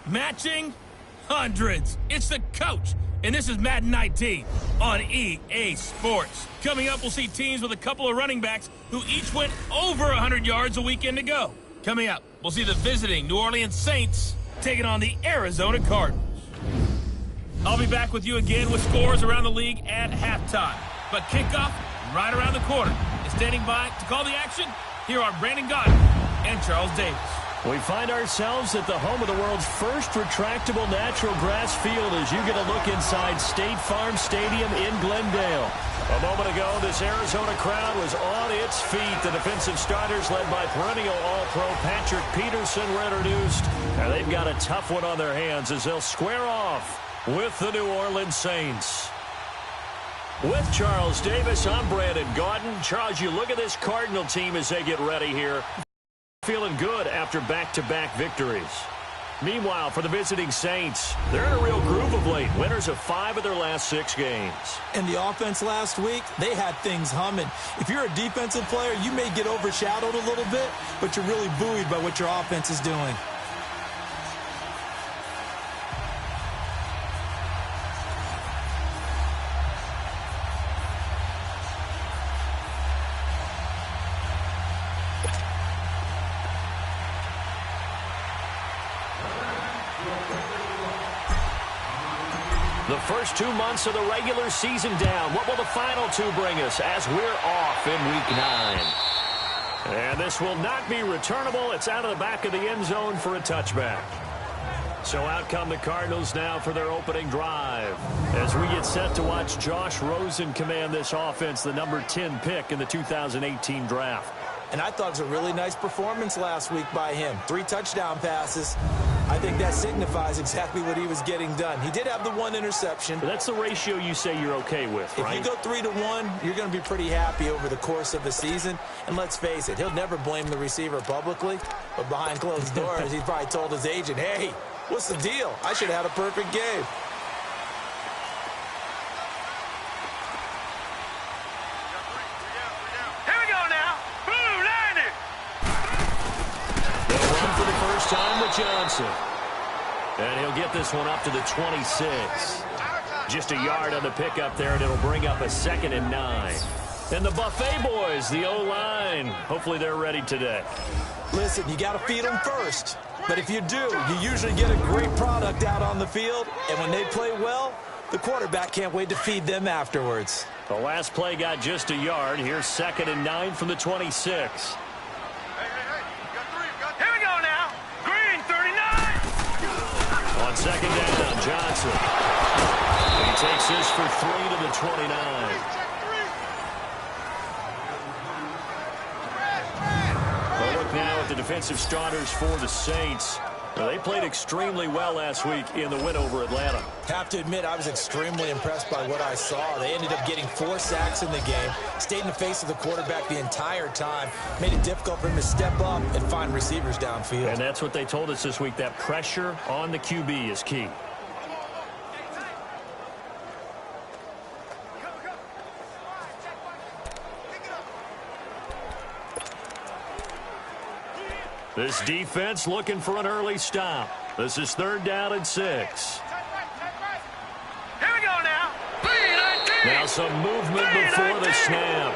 Matching hundreds. It's the coach. And this is Madden 19 on EA Sports. Coming up, we'll see teams with a couple of running backs who each went over 100 yards a weekend ago. Coming up, we'll see the visiting New Orleans Saints taking on the Arizona Cardinals. I'll be back with you again with scores around the league at halftime. But kickoff right around the corner. And standing by to call the action, here are Brandon Gaudin and Charles Davis. We find ourselves at the home of the world's first retractable natural grass field as you get a look inside State Farm Stadium in Glendale. A moment ago, this Arizona crowd was on its feet. The defensive starters, led by perennial All-Pro Patrick Peterson, were introduced. And they've got a tough one on their hands as they'll square off with the New Orleans Saints. With Charles Davis, I'm Brandon Gaudin. Charles, you look at this Cardinal team as they get ready here. Feeling good after back-to-back victories. Meanwhile, for the visiting Saints, they're in a real groove of late. Winners of 5 of their last 6 games. And the offense last week, they had things humming. If you're a defensive player, you may get overshadowed a little bit, but you're really buoyed by what your offense is doing. The first 2 months of the regular season down. What will the final 2 bring us as we're off in Week 9? And this will not be returnable. It's out of the back of the end zone for a touchback. So out come the Cardinals now for their opening drive as we get set to watch Josh Rosen command this offense, the number 10 pick in the 2018 draft. And I thought it was a really nice performance last week by him. 3 touchdown passes. I think that signifies exactly what he was getting done. He did have the 1 interception. But that's the ratio you say you're okay with, right? If you go 3-to-1, you're going to be pretty happy over the course of the season. And let's face it, he'll never blame the receiver publicly. But behind closed doors, he's probably told his agent, hey, what's the deal? I should have had a perfect game. Time with Johnson. And he'll get this one up to the 26. Just a yard on the pickup there, and it'll bring up a 2nd and 9. And the Buffet boys, the O-line, hopefully they're ready today. Listen, you got to feed them first. But if you do, you usually get a great product out on the field. And when they play well, the quarterback can't wait to feed them afterwards. The last play got just a yard. Here's 2nd and 9 from the 26. On 2nd down, Johnson. He takes this for 3 to the 29. We'll look now at the defensive starters for the Saints. Well, they played extremely well last week in the win over Atlanta. Have to admit, I was extremely impressed by what I saw. They ended up getting 4 sacks in the game, stayed in the face of the quarterback the entire time, made it difficult for him to step up and find receivers downfield. And that's what they told us this week, that pressure on the QB is key. This defense looking for an early stop. This is 3rd down and 6. Here we go now. Now some movement before the snap.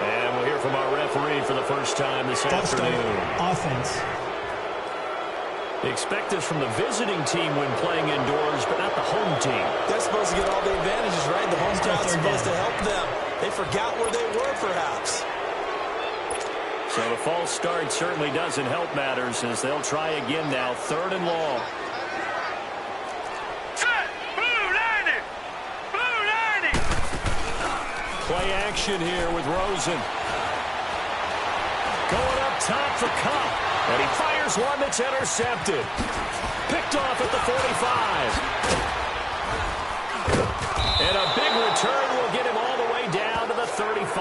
And we'll hear from our referee for the first time this afternoon. Offense. Expect this from the visiting team when playing indoors, but not the home team. They're supposed to get all the advantages, right? The home crowd's supposed to help them. They forgot where they were, perhaps. So the false start certainly doesn't help matters as they'll try again now, 3rd and long. Set! Blue 90! Blue 90! Play action here with Rosen. Going up top for Cup. And he fires one that's intercepted. Picked off at the 45. And a big return will get him all the way down to the 35.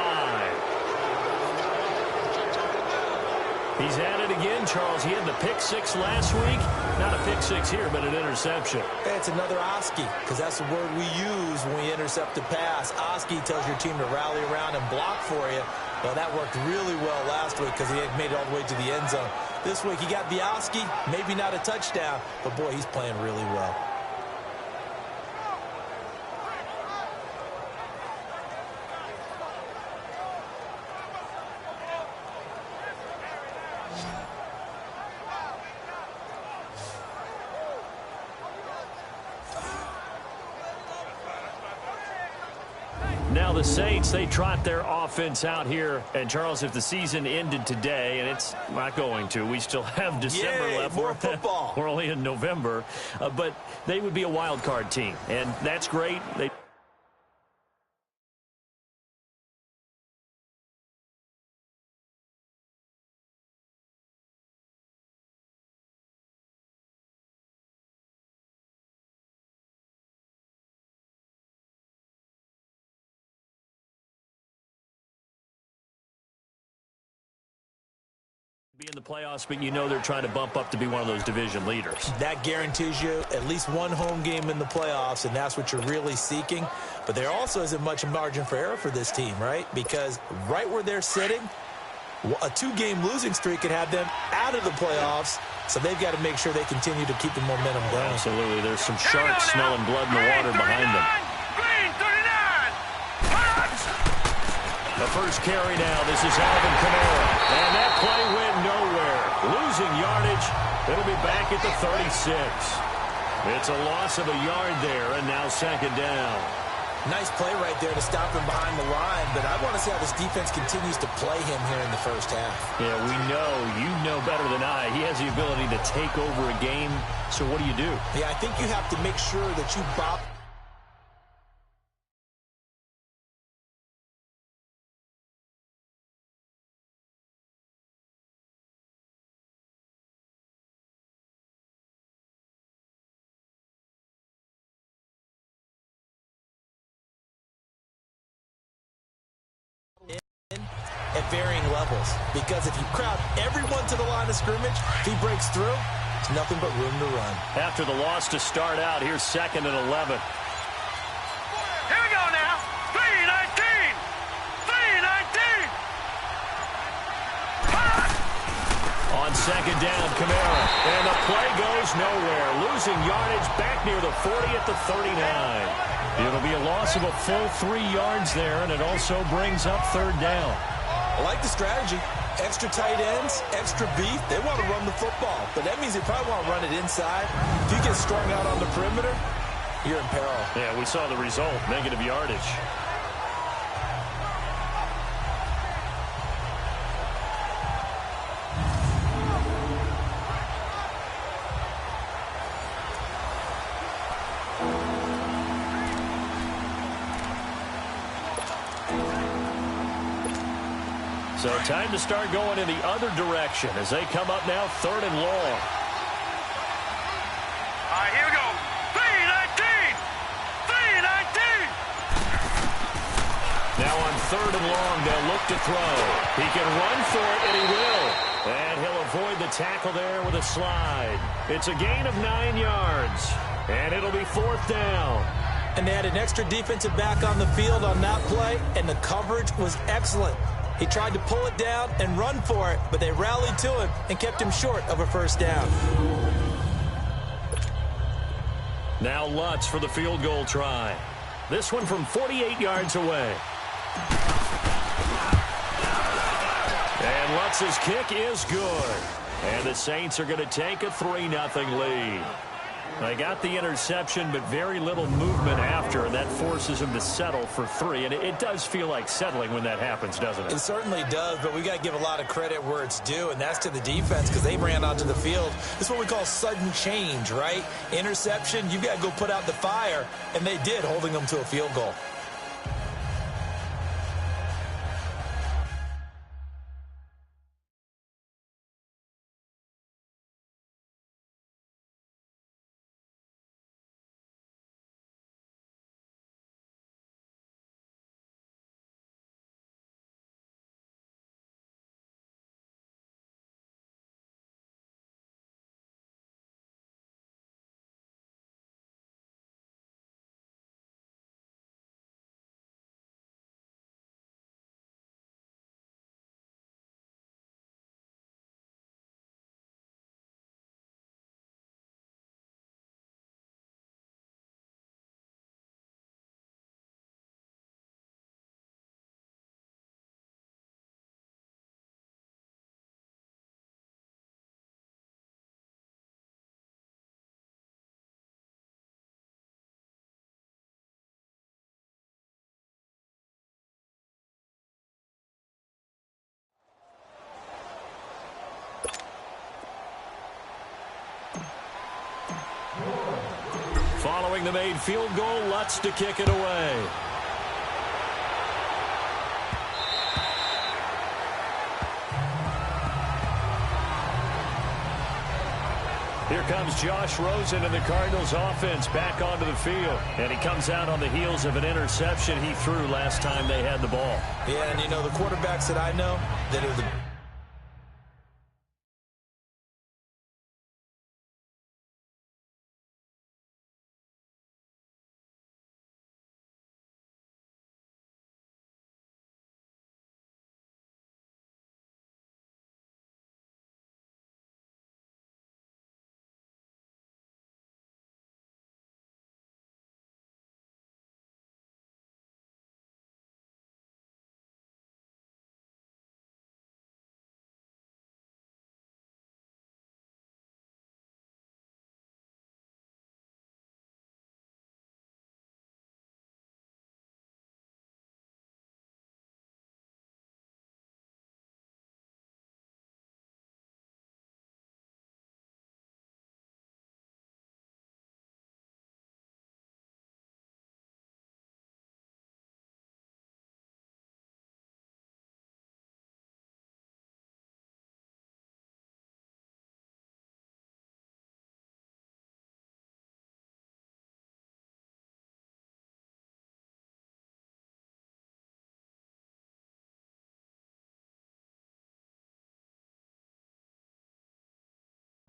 He's at it again, Charles. He had the pick 6 last week. Not a pick 6 here, but an interception. It's another Oski, because that's the word we use when we intercept a pass. Oski tells your team to rally around and block for you. Well, that worked really well last week because he had made it all the way to the end zone. This week he got Bialski, maybe not a touchdown, but boy, he's playing really well. Now the Saints, they trot their offense out here. And, Charles, if the season ended today, and it's not going to, we still have December left. More football. We're only in November. But they would be a wild card team, and that's great. They be in the playoffs, but you know they're trying to bump up to be one of those division leaders. That guarantees you at least one home game in the playoffs, and that's what you're really seeking. But there also isn't much margin for error for this team, right? Because right where they're sitting, a 2-game losing streak could have them out of the playoffs, so they've got to make sure they continue to keep the momentum going. Absolutely. There's some sharks smelling blood in the water behind them. The first carry now. This is Alvin Kamara. And that play went nowhere. Losing yardage. It'll be back at the 36. It's a loss of a yard there, and now second down. Nice play right there to stop him behind the line, but I want to see how this defense continues to play him here in the first half. Yeah, we know. You know better than I. He has the ability to take over a game, so what do you do? Yeah, I think you have to make sure that you bop. At varying levels, because if you crowd everyone to the line of scrimmage, if he breaks through, there's nothing but room to run. After the loss to start out, here's 2nd and 11. Here we go now. 3-19. 3-19. On second down, Kamara. And the play goes nowhere. Losing yardage back near the 40 at the 39. It'll be a loss of a full 3 yards there, and it also brings up third down. I like the strategy. Extra tight ends, extra beef. They want to run the football, but that means they probably want to run it inside. If you get strung out on the perimeter, you're in peril. Yeah, we saw the result, negative yardage. So time to start going in the other direction as they come up now 3rd and long. All right, here we go. 3-19. 3-19. Now on 3rd and long, they'll look to throw. He can run for it, and he will. And he'll avoid the tackle there with a slide. It's a gain of 9 yards, and it'll be 4th down. And they had an extra defensive back on the field on that play, and the coverage was excellent. He tried to pull it down and run for it, but they rallied to him and kept him short of a first down. Now Lutz for the field goal try. This one from 48 yards away. And Lutz's kick is good. And the Saints are going to take a 3-0 lead. They got the interception, but very little movement after, and that forces him to settle for 3. And it does feel like settling when that happens, doesn't it? It certainly does, but we got to give a lot of credit where it's due, and that's to the defense because they ran onto the field. This is what we call sudden change, right? Interception, you've got to go put out the fire, and they did, holding them to a field goal. Following the made field goal, Lutz to kick it away. Here comes Josh Rosen and the Cardinals offense back onto the field. And he comes out on the heels of an interception he threw last time they had the ball. Yeah, and you know, the quarterbacks that I know that are the...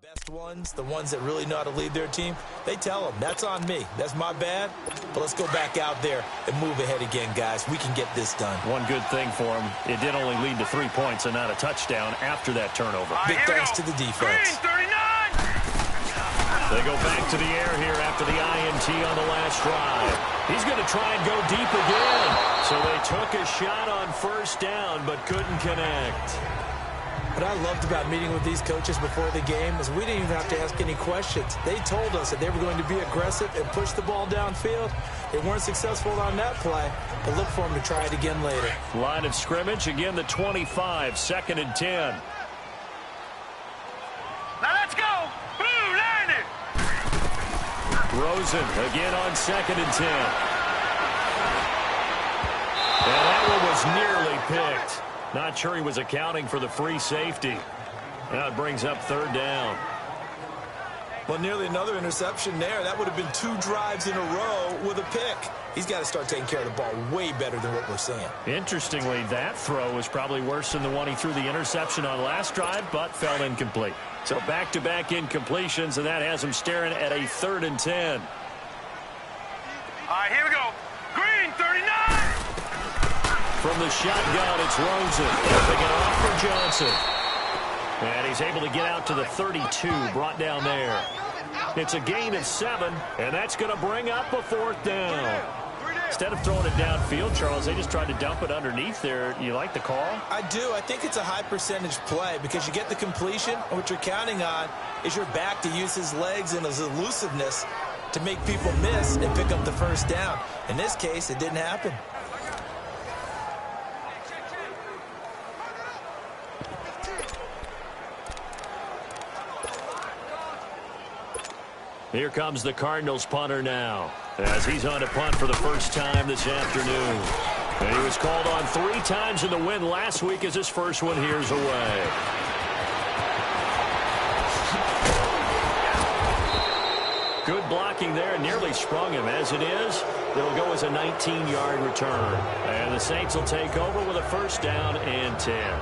best ones, the ones that really know how to lead their team, they tell them, that's on me. That's my bad. But let's go back out there and move ahead again, guys. We can get this done. One good thing for him, it did only lead to 3 points and not a touchdown after that turnover. Big thanks to the defense. Green, 39! They go back to the air here after the INT on the last drive. He's going to try and go deep again. So they took a shot on first down but couldn't connect. What I loved about meeting with these coaches before the game is we didn't even have to ask any questions. They told us that they were going to be aggressive and push the ball downfield. They weren't successful on that play, but look for them to try it again later. Line of scrimmage, again the 25, 2nd and 10. Now let's go! Blue line it! Rosen again on 2nd and 10. And that one was nearly picked. Not sure he was accounting for the free safety. Now it brings up 3rd down. Well, nearly another interception there. That would have been 2 drives in a row with a pick. He's got to start taking care of the ball way better than what we're seeing. Interestingly, that throw was probably worse than the one he threw the interception on last drive, but fell incomplete. So back-to-back incompletions, and that has him staring at a 3rd and 10. All right, here we go. Green, 39! From the shotgun, it's Rosen. Picking it off for Johnson. And he's able to get out to the 32, brought down there. It's a gain of 7, and that's going to bring up a 4th down. Instead of throwing it downfield, Charles, they just tried to dump it underneath there. You like the call? I do. I think it's a high-percentage play because you get the completion, and what you're counting on is your back to use his legs and his elusiveness to make people miss and pick up the first down. In this case, it didn't happen. Here comes the Cardinals punter now, as he's on to punt for the first time this afternoon. And he was called on 3 times in the win last week as his first one here's away. Good blocking there, nearly sprung him. As it is, it'll go as a 19-yard return. And the Saints will take over with a 1st down and 10.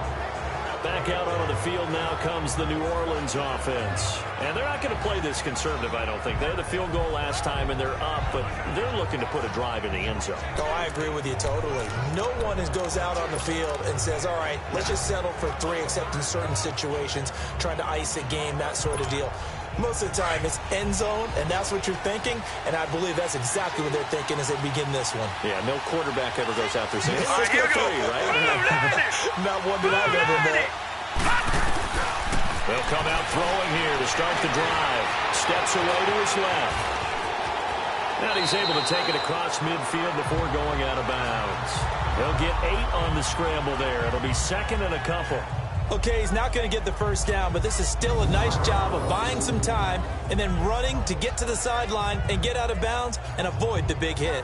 Back out onto the field now comes the New Orleans offense. And they're not going to play this conservative, I don't think. They had the field goal last time, and they're up, but they're looking to put a drive in the end zone. Oh, I agree with you totally. No one goes out on the field and says, all right, let's just settle for 3, except in certain situations, trying to ice a game, that sort of deal. Most of the time, it's end zone, and that's what you're thinking, and I believe that's exactly what they're thinking as they begin this one. Yeah, no quarterback ever goes out there saying, let's go 3, right? Not one that I've ever met. They'll come out throwing here to start the drive. Steps away to his left. And he's able to take it across midfield before going out of bounds. He'll get 8 on the scramble there. It'll be 2nd and a couple. Okay, he's not going to get the first down, but this is still a nice job of buying some time and then running to get to the sideline and get out of bounds and avoid the big hit.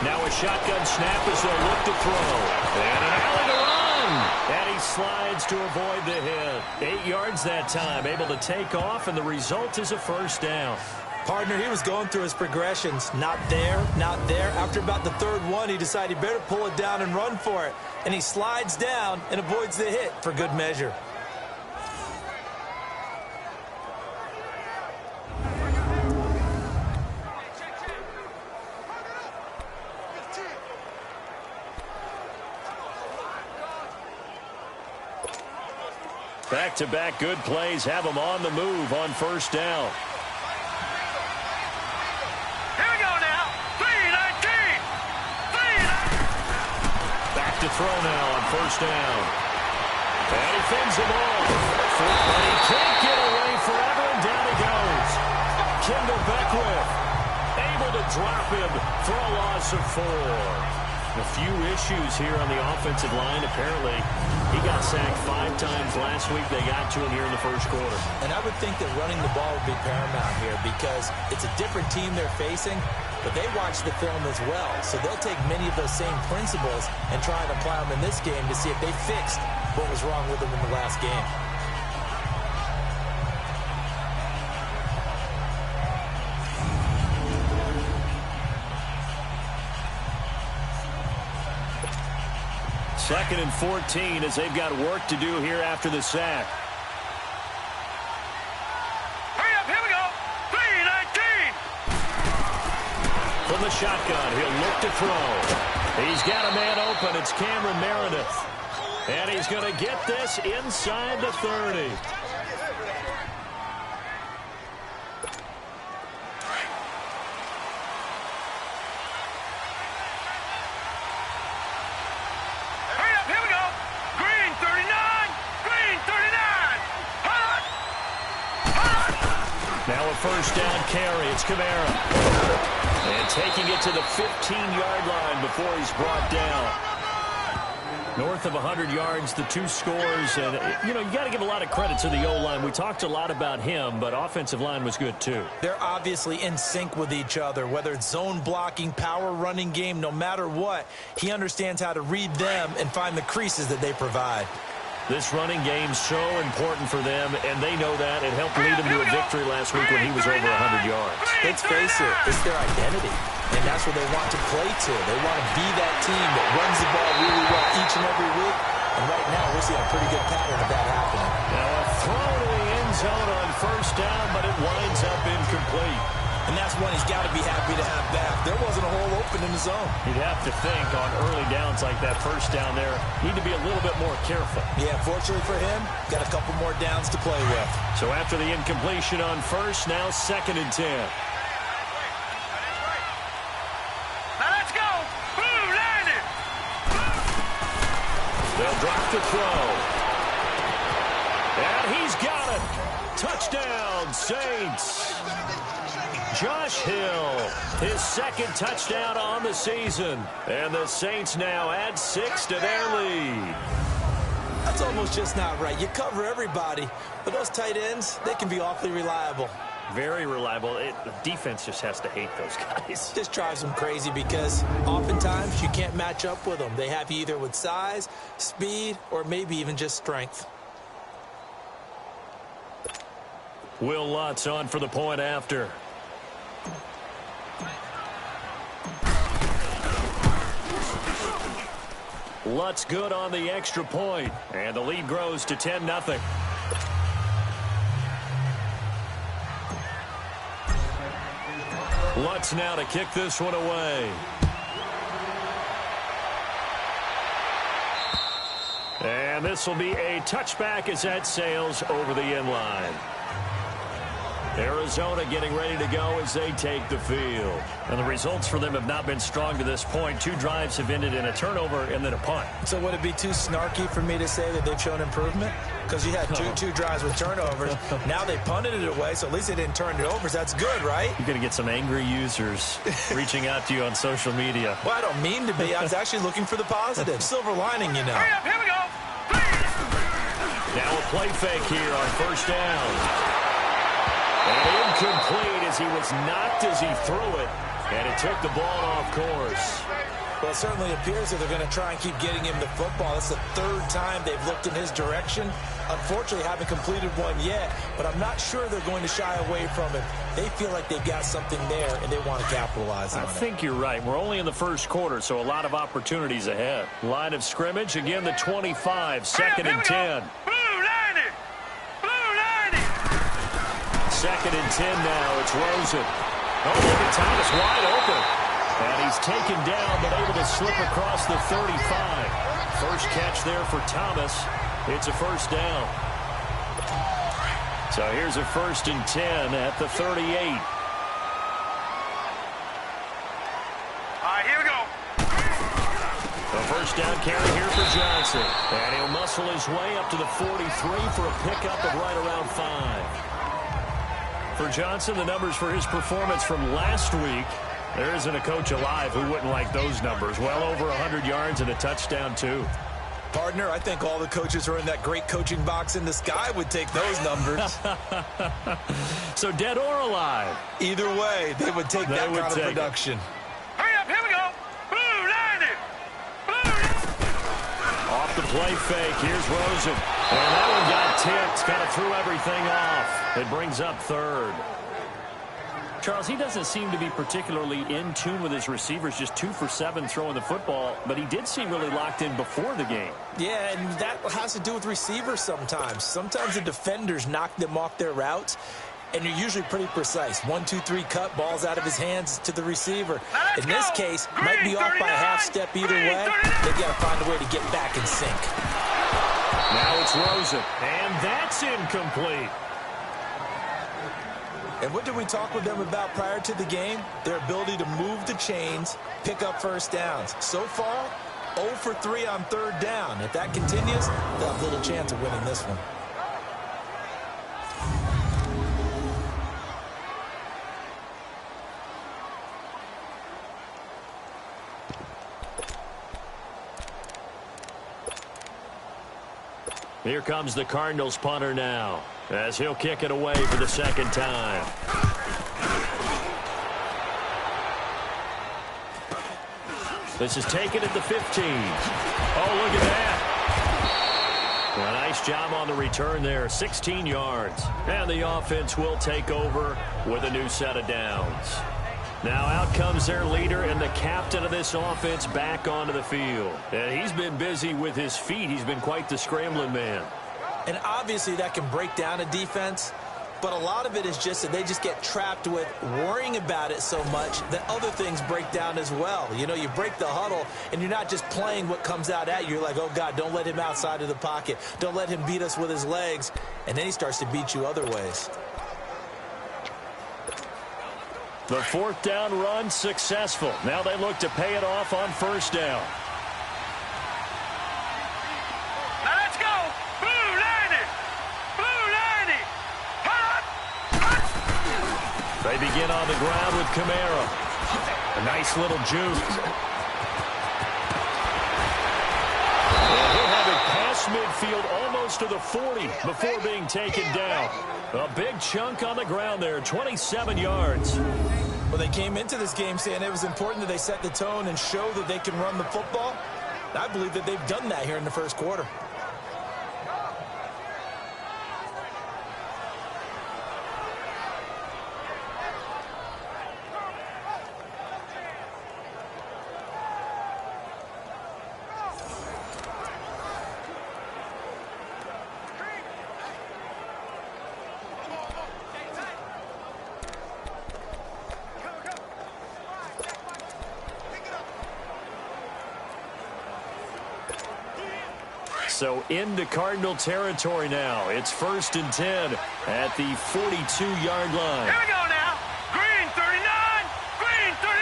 Now a shotgun snap as they'll look to throw. And an alley to run. And he slides to avoid the hit. 8 yards that time, able to take off, and the result is a first down. Partner, he was going through his progressions. Not there, not there. After about the third one, he decided he better pull it down and run for it. And he slides down and avoids the hit for good measure. Back-to-back good plays have him on the move on first down. Here we go now. 3-19. Back to throw now on first down. And he fins him off. And he can't get away forever, and down he goes. Kendall Beckwith able to drop him for a loss of 4. A few issues here on the offensive line. Apparently, he got sacked 5 times last week. They got to him here in the first quarter. And I would think that running the ball would be paramount here because it's a different team they're facing, but they watch the film as well. So they'll take many of those same principles and try and apply them in this game to see if they fixed what was wrong with them in the last game. Second and 14 as they've got work to do here after the sack. Hurry up, here we go. 3-19. From the shotgun, he'll look to throw. He's got a man open. It's Cameron Meredith. And he's going to get this inside the 30. Now a first down carry. It's Kamara. And taking it to the 15-yard line before he's brought down. North of 100 yards, the 2 scores. And, you know, you got to give a lot of credit to the O-line. We talked a lot about him, but offensive line was good, too. They're obviously in sync with each other, whether it's zone blocking, power running game, no matter what. He understands how to read them and find the creases that they provide. This running game's so important for them, and they know that. It helped lead them to a victory last week when he was over 100 yards. Let's face it, it's their identity, and that's what they want to play to. They want to be that team that runs the ball really well each and every week, and right now we're seeing a pretty good pattern of that happening. Now a throw to the end zone on first down, but it winds up incomplete. And that's one he's got to be happy to have back. There wasn't a hole open in the zone. You'd have to think on early downs like that first down there, need to be a little bit more careful. Yeah, fortunately for him, got a couple more downs to play with. So after the incompletion on first, now 2nd and 10. Now let's go. Boom, landed. They'll drop the throw. And he's got it. Touchdown, Saints. Josh Hill, his 2nd touchdown on the season. And the Saints now add 6 to their lead. That's almost just not right. You cover everybody, but those tight ends, they can be awfully reliable. Very reliable. The defense just has to hate those guys. Just drives them crazy because oftentimes you can't match up with them. They have you either with size, speed, or maybe even just strength. Will Lutz on for the point after. Lutz good on the extra point, and the lead grows to 10-0. Lutz now to kick this one away. And And this will be a touchback as that sails over the inline. Arizona getting ready to go as they take the field. And the results for them have not been strong to this point. 2 drives have ended in a turnover and then a punt. So would it be too snarky for me to say that they've shown improvement? Because you had two drives with turnovers. Now they punted it away, so at least they didn't turn it over. So that's good, right? You're going to get some angry users reaching out to you on social media. Well, I don't mean to be. I was actually looking for the positive. Silver lining, you know. Hurry up, here we go. Now a play fake here on first down. And incomplete as he was knocked as he threw it, and it took the ball off course. Well, it certainly appears that they're going to try and keep getting him the football. That's the 3rd time they've looked in his direction. Unfortunately, haven't completed one yet, but I'm not sure they're going to shy away from it. They feel like they've got something there, and they want to capitalize on it. I think you're right. We're only in the first quarter, so a lot of opportunities ahead. Line of scrimmage, again, the 25, 2nd and 10. Second and 10 now. It's Rosen. Oh, look at Thomas wide open. And he's taken down, but able to slip across the 35. First catch there for Thomas. It's a first down. So here's a 1st and 10 at the 38. All right, here we go. A first down carry here for Johnson. And he'll muscle his way up to the 43 for a pickup of right around 5. For Johnson, the numbers for his performance from last week, there isn't a coach alive who wouldn't like those numbers. Well over 100 yards and a touchdown, too. Partner, I think all the coaches who are in that great coaching box in the sky would take those numbers. So dead or alive? Either way, they would take that kind of production. Hurry up, here we go. Blue 90. Off the play fake, here's Rosen. And that one got tipped, kind of threw everything off. It brings up 3rd. Charles, he doesn't seem to be particularly in tune with his receivers, just 2 for 7 throwing the football, but he did seem really locked in before the game. Yeah, and that has to do with receivers sometimes. Sometimes the defenders knock them off their routes, and you're usually pretty precise. 1, 2, 3 cut, balls out of his hands to the receiver. In this case, might be off by a half step either way. They've got to find a way to get back in sync. Now it's Rosen, and that's incomplete. And what did we talk with them about prior to the game? Their ability to move the chains, pick up first downs. So far, 0 for 3 on 3rd down. If that continues, they'll have little chance of winning this one. Here comes the Cardinals punter now, as he'll kick it away for the 2nd time. This is taken at the 15. Oh, look at that. A nice job on the return there, 16 yards. And the offense will take over with a new set of downs. Now out comes their leader and the captain of this offense back onto the field. And he's been busy with his feet. He's been quite the scrambling man. And obviously that can break down a defense, but a lot of it is just that they just get trapped with worrying about it so much that other things break down as well. You know, you break the huddle, and you're not just playing what comes out at you. You're like, oh, God, don't let him outside of the pocket. Don't let him beat us with his legs. And then he starts to beat you other ways. The 4th down run successful. Now they look to pay it off on 1st down. Now let's go. Blue 90. Blue 90. Hot. They begin on the ground with Camara. A nice little juke. And he'll have it past midfield almost to the 40 before being taken down. A big chunk on the ground there, 27 yards. Well, they came into this game saying it was important that they set the tone and show that they can run the football. I believe that they've done that here in the first quarter. So into Cardinal territory now. It's 1st and 10 at the 42-yard line. Here we go now. Green 39. Green 39.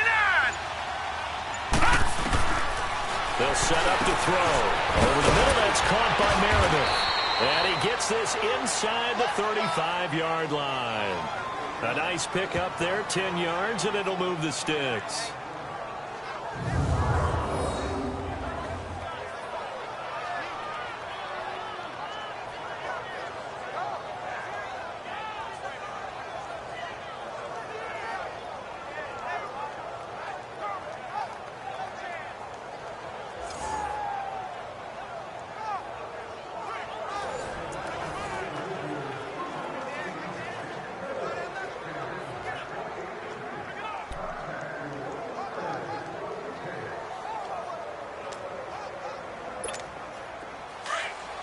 They'll set up to throw. Over the middle, that's caught by Meredith. And he gets this inside the 35-yard line. A nice pick up there, 10 yards, and it'll move the sticks.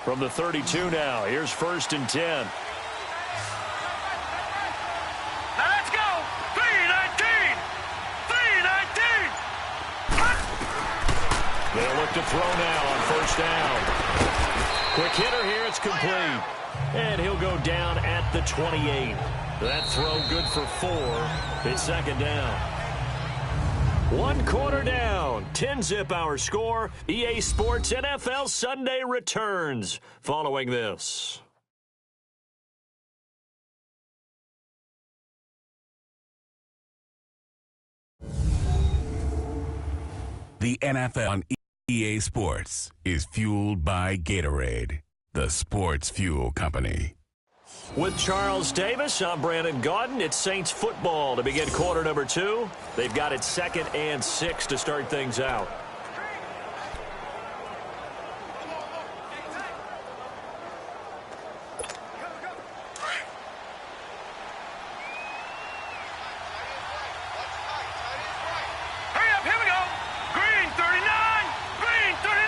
From the 32 now, here's 1st and 10. Now let's go. 319. 319. They'll look to throw now on 1st down. Quick hitter here, it's complete. And he'll go down at the 28. That throw good for 4. It's 2nd down. 1 quarter down. 10-zip our score. EA Sports NFL Sunday returns following this. The NFL on EA Sports is fueled by Gatorade, the sports fuel company. With Charles Davis, I'm Brandon Gaudin. It's Saints football to begin quarter number 2. They've got it 2nd and 6 to start things out. Hurry up, here we go. Green 39. Green 39.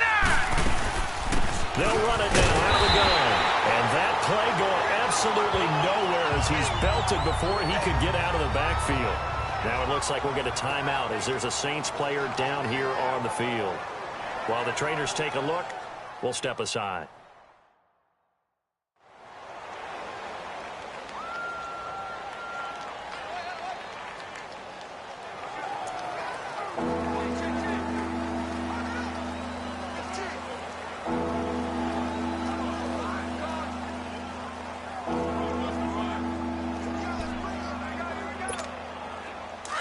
They'll run it now out of the gun. And that play going absolutely nowhere as he's belted before he could get out of the backfield. Now it looks like we'll get a timeout as there's a Saints player down here on the field. While the trainers take a look, we'll step aside.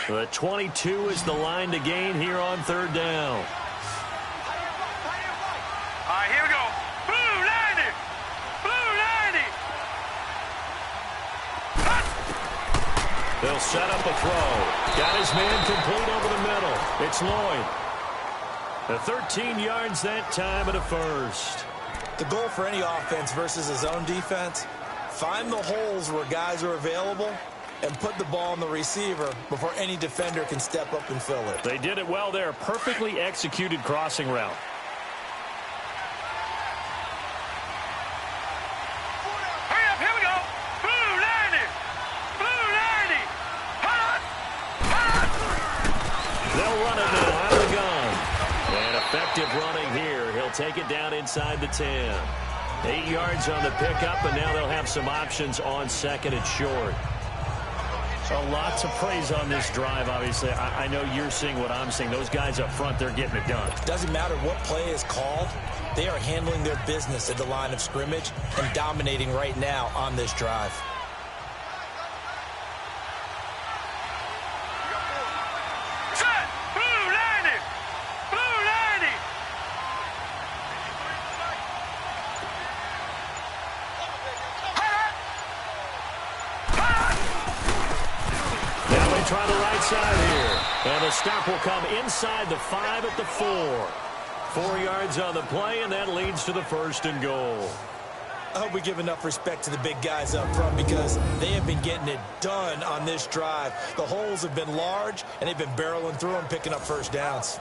The 22 is the line to gain here on 3rd down. All right, here we go. Blue 90. Blue 90. They'll set up a throw. Got his man complete over the middle. It's Lloyd. The 13 yards that time and a 1st. The goal for any offense versus his own defense, find the holes where guys are available and put the ball on the receiver before any defender can step up and fill it. They did it well there. Perfectly executed crossing route. Hurry up, here we go. Blue 90. Blue 90. Hot. Hot. They'll run it now out of the gun. And effective running here. He'll take it down inside the 10. 8 yards on the pickup, and now they'll have some options on 2nd and short. A lot to praise on this drive, obviously. I know you're seeing what I'm seeing. Those guys up front, they're getting it done. Doesn't matter what play is called. They are handling their business at the line of scrimmage and dominating right now on this drive. Set. Blue 90. Blue 90. Hot. Hot. Now they try the right side here. And the stop will come inside the 5 at the 4. 4 yards on the play, and that leads to the 1st and goal. I hope we give enough respect to the big guys up front because they have been getting it done on this drive. The holes have been large, and they've been barreling through them, picking up 1st downs.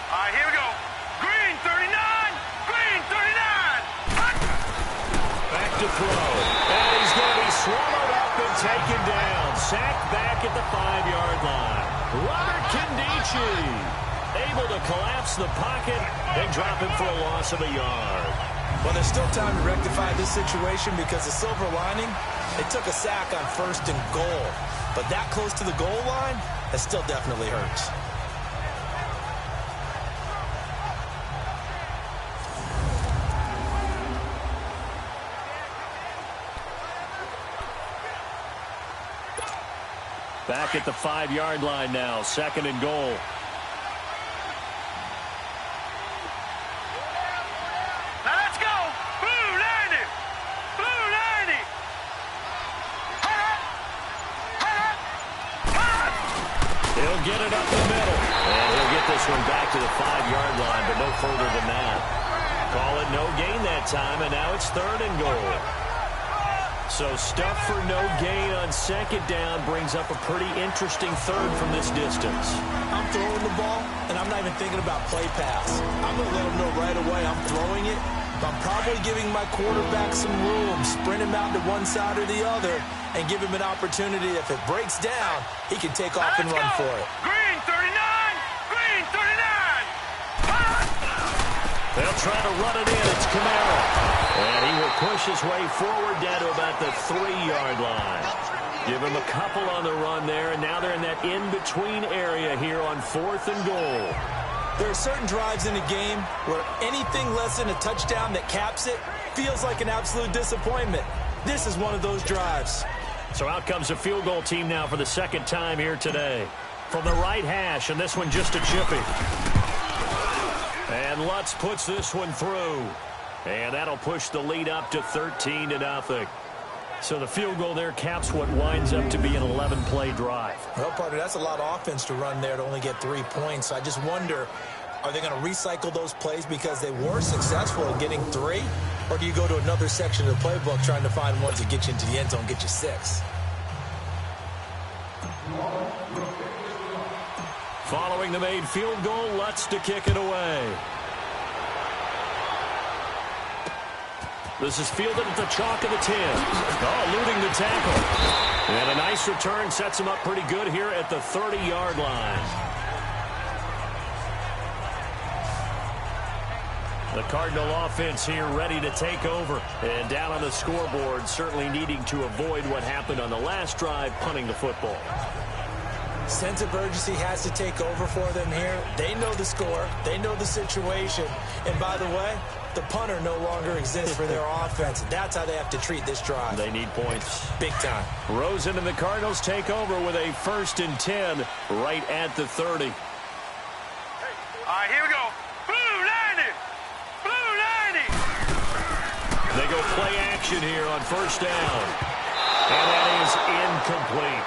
All right, here we go. Green throw. And he's going to be swallowed up and taken down. Sacked back at the 5-yard line. Robert Kindici able to collapse the pocket and drop him for a loss of a yard. Well, there's still time to rectify this situation because the silver lining, it took a sack on 1st and goal. But that close to the goal line, that still definitely hurts. Back at the 5-yard line now, 2nd and goal. Now let's go. Blue 90. Blue 90. He'll get it up the middle. And he'll get this one back to the 5-yard line, but no further than that. Call it no gain that time, and now it's 3rd and goal. So stuff for no gain on 2nd down brings up a pretty interesting 3rd from this distance. I'm throwing the ball, and I'm not even thinking about play pass. I'm going to let him know right away I'm throwing it. But I'm probably giving my quarterback some room, sprint him out to one side or the other, and give him an opportunity. If it breaks down, he can take off and run for it. Green 39. Green 39. They'll try to run it in. It's Kamara. And he will push his way forward down to about the 3-yard line. Give him a couple on the run there, and now they're in that in-between area here on 4th and goal. There are certain drives in a game where anything less than a touchdown that caps it feels like an absolute disappointment. This is one of those drives. So out comes a field goal team now for the 2nd time here today. From the right hash, and this one just a chippy. And Lutz puts this one through. And that'll push the lead up to 13-0. So the field goal there caps what winds up to be an 11-play drive. Well, partner, that's a lot of offense to run there to only get 3 points. I just wonder, are they going to recycle those plays because they were successful in getting 3? Or do you go to another section of the playbook trying to find ones that get you into the end zone, get you 6? Following the made field goal, Lutz to kick it away. This is fielded at the chalk of the 10. Oh, eluding the tackle. And a nice return sets him up pretty good here at the 30-yard line. The Cardinal offense here ready to take over. And down on the scoreboard, certainly needing to avoid what happened on the last drive, punting the football. Sense of urgency has to take over for them here. They know the score. They know the situation. And by the way, the punter no longer exists for their offense. That's how they have to treat this drive. They need points. Big time. Rosen and the Cardinals take over with a 1st and 10 right at the 30. All right, here we go. Blue 90. Blue 90. They go play action here on 1st down. And that is incomplete.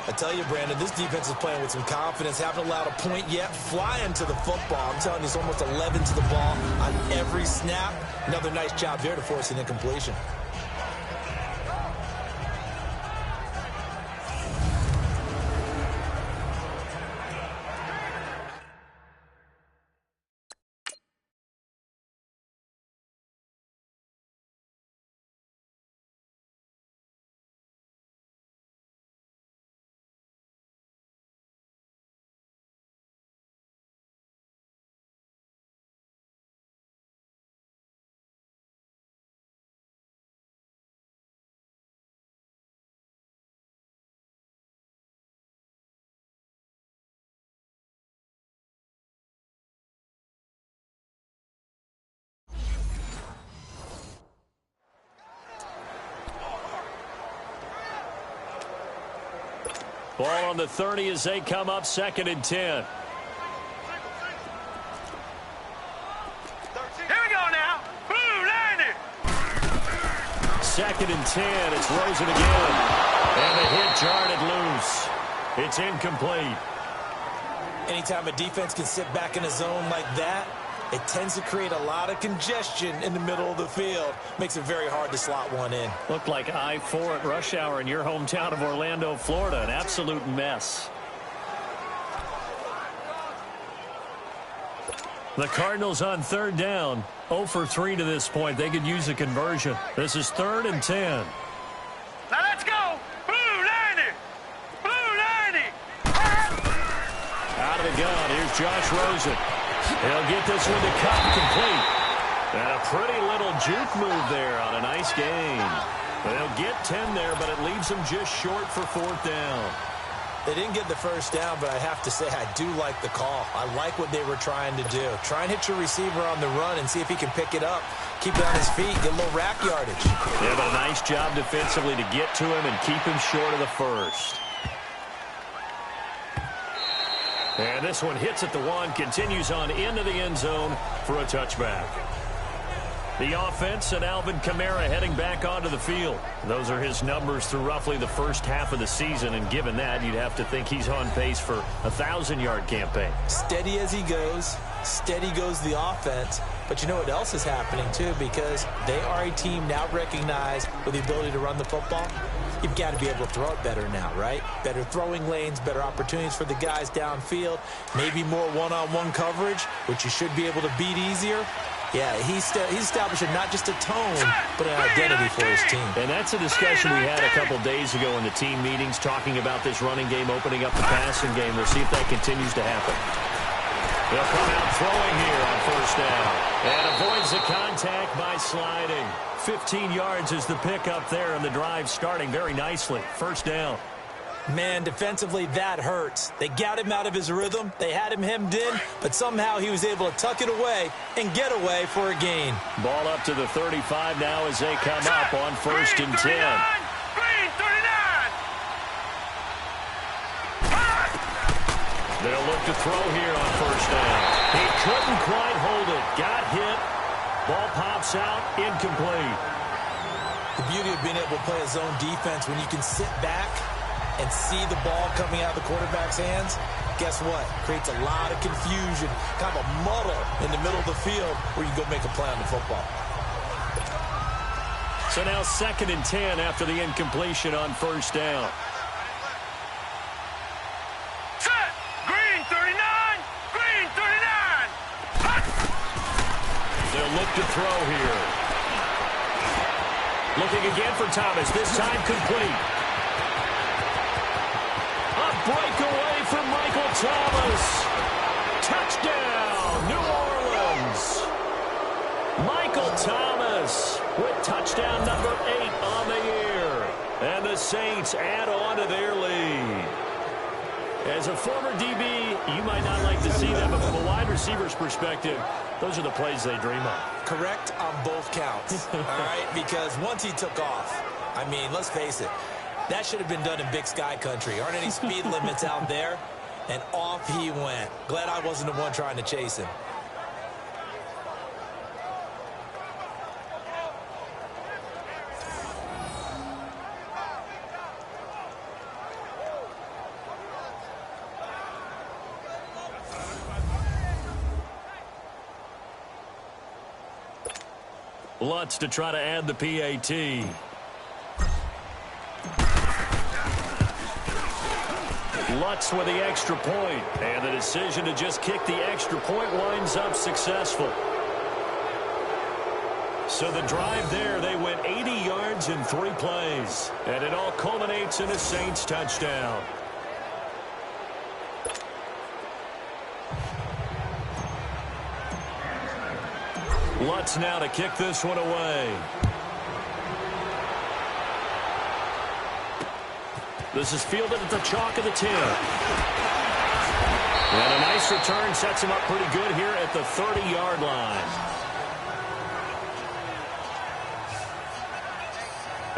I tell you, Brandon, this defense is playing with some confidence. Haven't allowed a point yet. Flying to the football. I'm telling you, it's almost 11 to the ball on every snap. Another nice job here to force an incompletion. Ball on the 30 as they come up 2nd and 10. Here we go now. Blue 90. 2nd and 10. It's Rosen again. And the hit jarred it loose. It's incomplete. Anytime a defense can sit back in a zone like that, it tends to create a lot of congestion in the middle of the field. Makes it very hard to slot one in. Looked like I-4 at rush hour in your hometown of Orlando, Florida. An absolute mess. The Cardinals on third down, 0 for 3 to this point. They could use a conversion. This is 3rd and 10. Now let's go. Blue 90. Blue 90. Out of the gun, here's Josh Rosen. He'll get this one to Cup complete. And a pretty little juke move there on a nice gain. They'll get 10 there, but it leaves them just short for 4th down. They didn't get the first down, but I have to say I do like the call. I like what they were trying to do. Try and hit your receiver on the run and see if he can pick it up. Keep it on his feet, get a little rack yardage. Yeah, but a nice job defensively to get to him and keep him short of the first. And this one hits at the 1, continues on into the end zone for a touchback. The offense and Alvin Kamara heading back onto the field. Those are his numbers through roughly the first half of the season, and given that, you'd have to think he's on pace for a 1,000-yard campaign. Steady as he goes, steady goes the offense. But you know what else is happening, too, because they are a team now recognized with the ability to run the football. You've got to be able to throw it better now, right? Better throwing lanes, better opportunities for the guys downfield, maybe more one-on-one coverage, which you should be able to beat easier. Yeah, he's establishing not just a tone, but an identity for his team. And that's a discussion we had a couple days ago in the team meetings, talking about this running game, opening up the passing game. We'll see if that continues to happen. They'll come out throwing here on 1st down. And avoids the contact by sliding. 15 yards is the pickup there, and the drive starting very nicely. 1st down. Man, defensively, that hurts. They got him out of his rhythm. They had him hemmed in, but somehow he was able to tuck it away and get away for a gain. Ball up to the 35 now as they come up on 1st and 10. Green 39. They'll look to throw here on 1st down. He couldn't quite hold it. Got hit. Ball pops out, incomplete. The beauty of being able to play a zone defense when you can sit back and see the ball coming out of the quarterback's hands, guess what? Creates a lot of confusion, kind of a muddle in the middle of the field where you go make a play on the football. So now 2nd and 10 after the incompletion on 1st down. Set. Green 39. Green 39. Hot. They'll look to throw here. Looking again for Thomas, this time complete. Breakaway from Michael Thomas. Touchdown, New Orleans. Michael Thomas with touchdown number 8 on the year. And the Saints add on to their lead. As a former DB, you might not like to see that, but from a wide receiver's perspective, those are the plays they dream of. Correct on both counts, all right? Because once he took off, I mean, let's face it, that should have been done in Big Sky country. Aren't any speed limits out there? And off he went. Glad I wasn't the one trying to chase him. Lutz to try to add the PAT. Lutz with the extra point, and the decision to just kick the extra point winds up successful. So the drive there, they went 80 yards in 3 plays, and it all culminates in a Saints touchdown. Lutz now to kick this one away. This is fielded at the chalk of the 10. And a nice return sets him up pretty good here at the 30-yard line.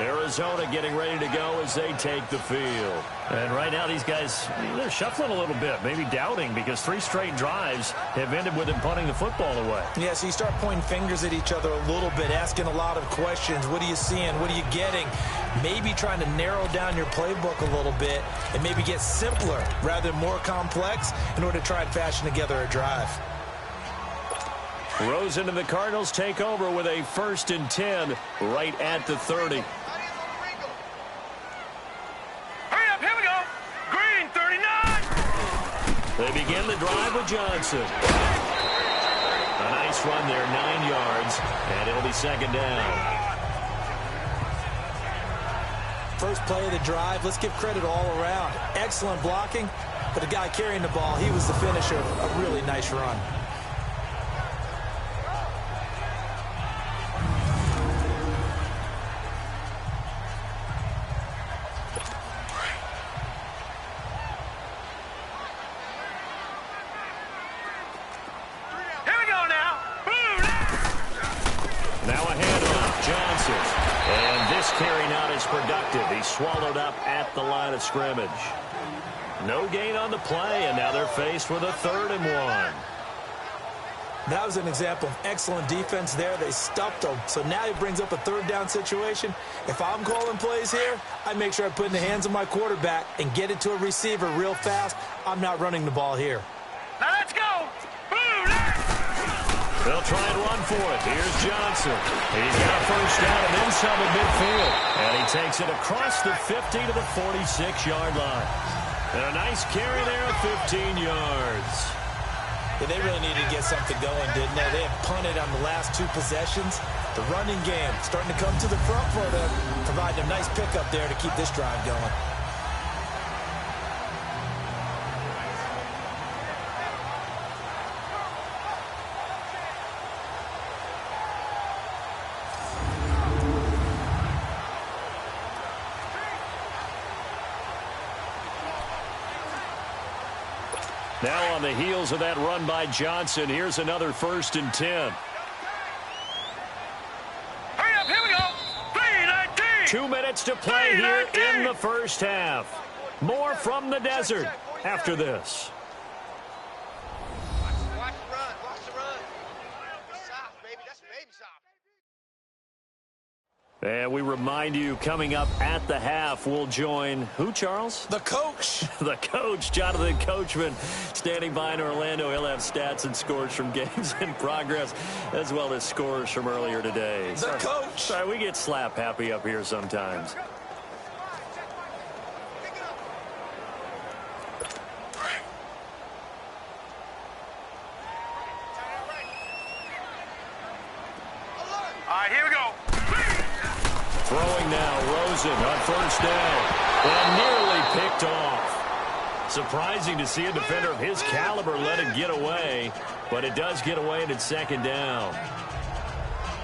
Arizona getting ready to go as they take the field. And right now these guys, they're shuffling a little bit, maybe doubting, because 3 straight drives have ended with them punting the football away. Yeah, so you start pointing fingers at each other a little bit, asking a lot of questions. What are you seeing? What are you getting? Maybe trying to narrow down your playbook a little bit and maybe get simpler rather than more complex in order to try and fashion together a drive. Rosen and the Cardinals take over with a 1st and 10 right at the 30. They begin the drive with Johnson. nice run there, 9 yards, and it'll be second down. First play of the drive, let's give credit all around. Excellent blocking, but the guy carrying the ball, he was the finisher. A really nice run. Here we go now. Boom! Now a handoff, Johnson. And this carry not as productive. He's swallowed up at the line of scrimmage. No gain on the play, and now they're faced with a 3rd and 1. That was an example of excellent defense there. They stuffed him. So now he brings up a 3rd down situation. If I'm calling plays here, I make sure I put it in the hands of my quarterback and get it to a receiver real fast. I'm not running the ball here. Now let's go. Boom! They'll try and run for it. Here's Johnson. He's got a first down and then some at midfield. And he takes it across the 50 to the 46-yard line. And a nice carry there of 15 yards. Yeah, they really needed to get something going, didn't they? They had punted on the last 2 possessions. The running game starting to come to the front for them, providing a nice pickup there to keep this drive going. Now on the heels of that run by Johnson, here's another 1st and 10. Hurry up, here we go. 3:19. 2 minutes to play here in the first half. More from the desert after this. Watch the run. Watch the run. Soft, baby. That's baby soft. And we remind you, coming up at the half, we'll join who, Charles? The coach. The coach, Jonathan Coachman, standing by in Orlando. He'll have stats and scores from games in progress, as well as scores from earlier today. The coach. Sorry, we get slap happy up here sometimes. All right, here we go. Throwing now, Rosen on first down. And nearly picked off. Surprising to see a defender of his caliber let it get away, but it does get away and it's second down.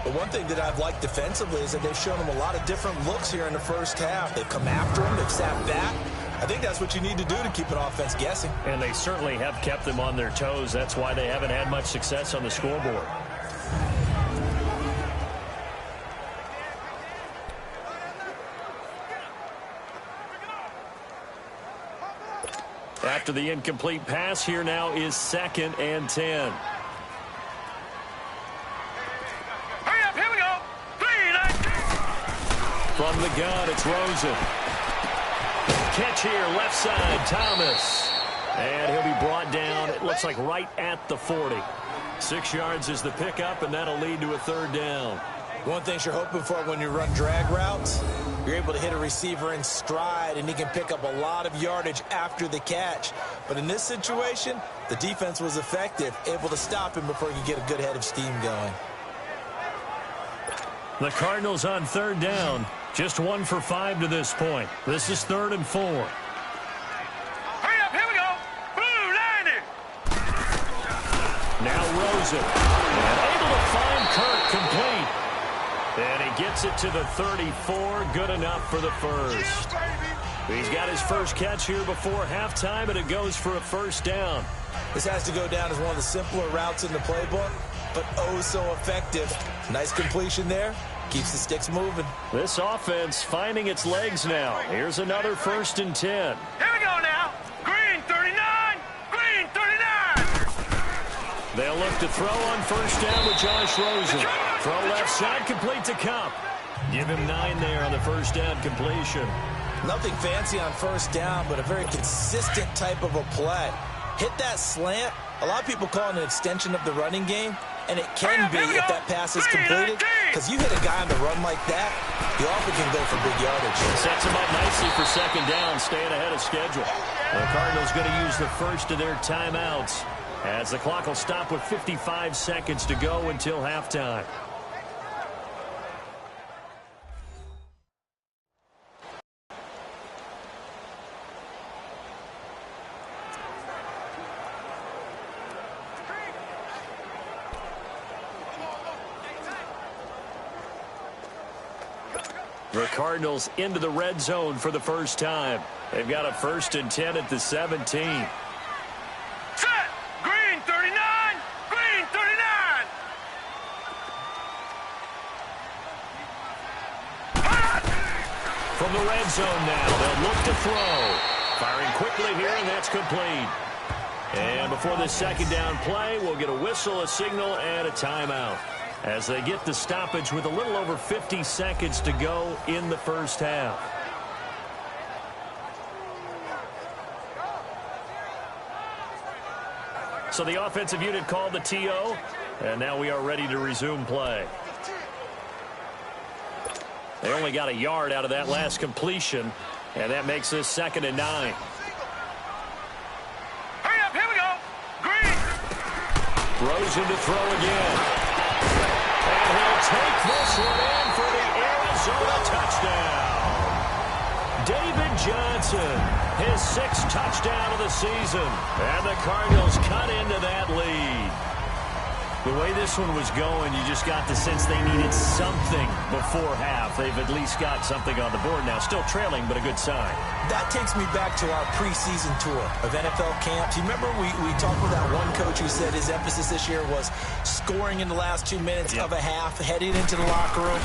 But one thing that I've liked defensively is that they've shown him a lot of different looks here in the first half. They've come after him. They've sat back. I think that's what you need to do to keep an offense guessing. And they certainly have kept them on their toes. That's why they haven't had much success on the scoreboard. After the incomplete pass, here now is 2nd and 10. Hurry up, here we go. 3:19. From the gun, it's Rosen. Catch here, left side, Thomas. And he'll be brought down, it looks like right at the 40. 6 yards is the pickup, and that'll lead to a 3rd down. One thing you're hoping for when you run drag routes, you're able to hit a receiver in stride, and he can pick up a lot of yardage after the catch. But in this situation, the defense was effective, able to stop him before he could get a good head of steam going. The Cardinals on 3rd down, just 1 for 5 to this point. This is 3rd and 4. Hurry up, here we go. Boom, 90. Now Rosen, and able to find Kirk complete. And he gets it to the 34, good enough for the first. He's got his first catch here before halftime, and it goes for a 1st down. This has to go down as one of the simpler routes in the playbook, but oh so effective. Nice completion there. Keeps the sticks moving. This offense finding its legs now. Here's another 1st and 10. Here we go now. Green 39. Green 39. They'll look to throw on 1st down with Josh Rosen. Throw left side, complete to Cup. Give him 9 there on the 1st down completion. Nothing fancy on 1st down, but a very consistent type of a play. Hit that slant. A lot of people call it an extension of the running game, and it can be if that pass is completed, because you hit a guy on the run like that, you often can go for big yardage. Sets him up nicely for 2nd down, staying ahead of schedule. The Cardinals going to use the first of their timeouts. as the clock will stop with 55 seconds to go until halftime. The Cardinals into the red zone for the first time. They've got a 1st and 10 at the 17. Set! Green 39! Green 39! From the red zone now, they'll look to throw. Firing quickly here, and that's complete. And before the second down play, we'll get a whistle, a signal, and a timeout, as they get the stoppage with a little over 50 seconds to go in the first half. So the offensive unit called the TO, and now we are ready to resume play. They only got a yard out of that last completion, and that makes this 2nd and 9. Hurry up, here we go! Green! Throws him to throw again. And he'll take this one in for the Arizona touchdown. David Johnson, his 6th touchdown of the season. And the Cardinals cut into that lead. The way this one was going, you just got the sense they needed something before half. They've at least got something on the board now. Still trailing, but a good sign. That takes me back to our preseason tour of NFL camps. You remember we talked with that one coach who said his emphasis this year was scoring in the last 2 minutes of a half, heading into the locker room.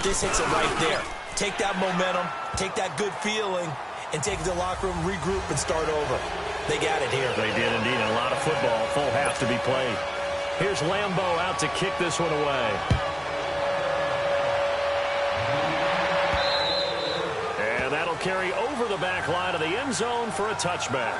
This hits it right there. Take that momentum, take that good feeling, and take it to the locker room, regroup, and start over. They got it here. They did indeed. A lot of football, full half to be played. Here's Lambeau out to kick this one away. And that'll carry over the back line of the end zone for a touchback.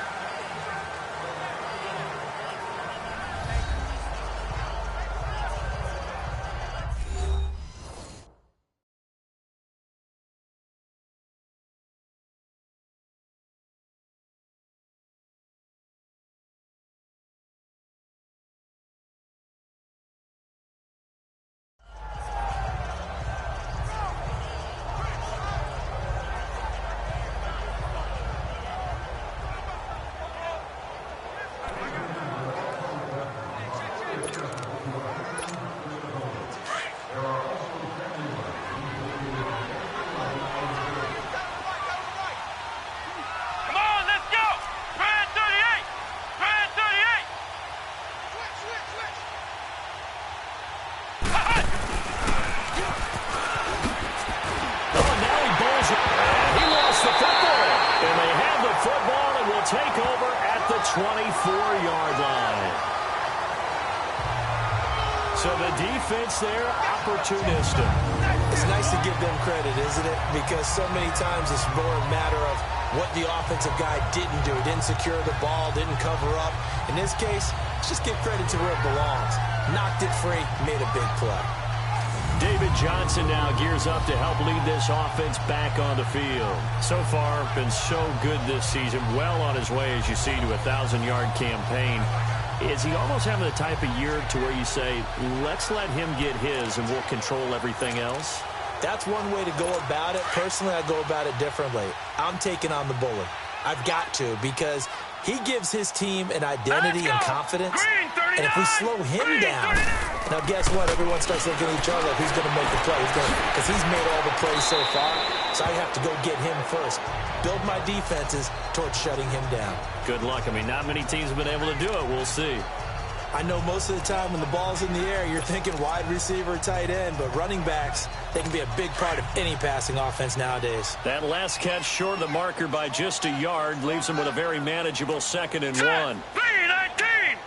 Take over at the 24-yard line. So the defense there, opportunistic. It's nice to give them credit, isn't it? Because so many times it's more a matter of what the offensive guy didn't do. Didn't secure the ball, didn't cover up. In this case, let's just give credit to where it belongs. Knocked it free, made a big play. David Johnson now gears up to help lead this offense back on the field. So far, been so good this season. Well on his way, as you see, to a 1,000-yard campaign. Is he almost having the type of year to where you say, let's let him get his and we'll control everything else? That's one way to go about it. Personally, I go about it differently. I'm taking on the bully. I've got to, because he gives his team an identity and confidence. And if we slow him down, now guess what? Everyone starts looking at each other like who's going to make the play. Because he's made all the plays so far. So I have to go get him first. Build my defenses towards shutting him down. Good luck. I mean, not many teams have been able to do it. We'll see. I know most of the time when the ball's in the air, you're thinking wide receiver, tight end, but running backs, they can be a big part of any passing offense nowadays. That last catch short of the marker by just a yard leaves them with a very manageable 2nd and 1. 3-19!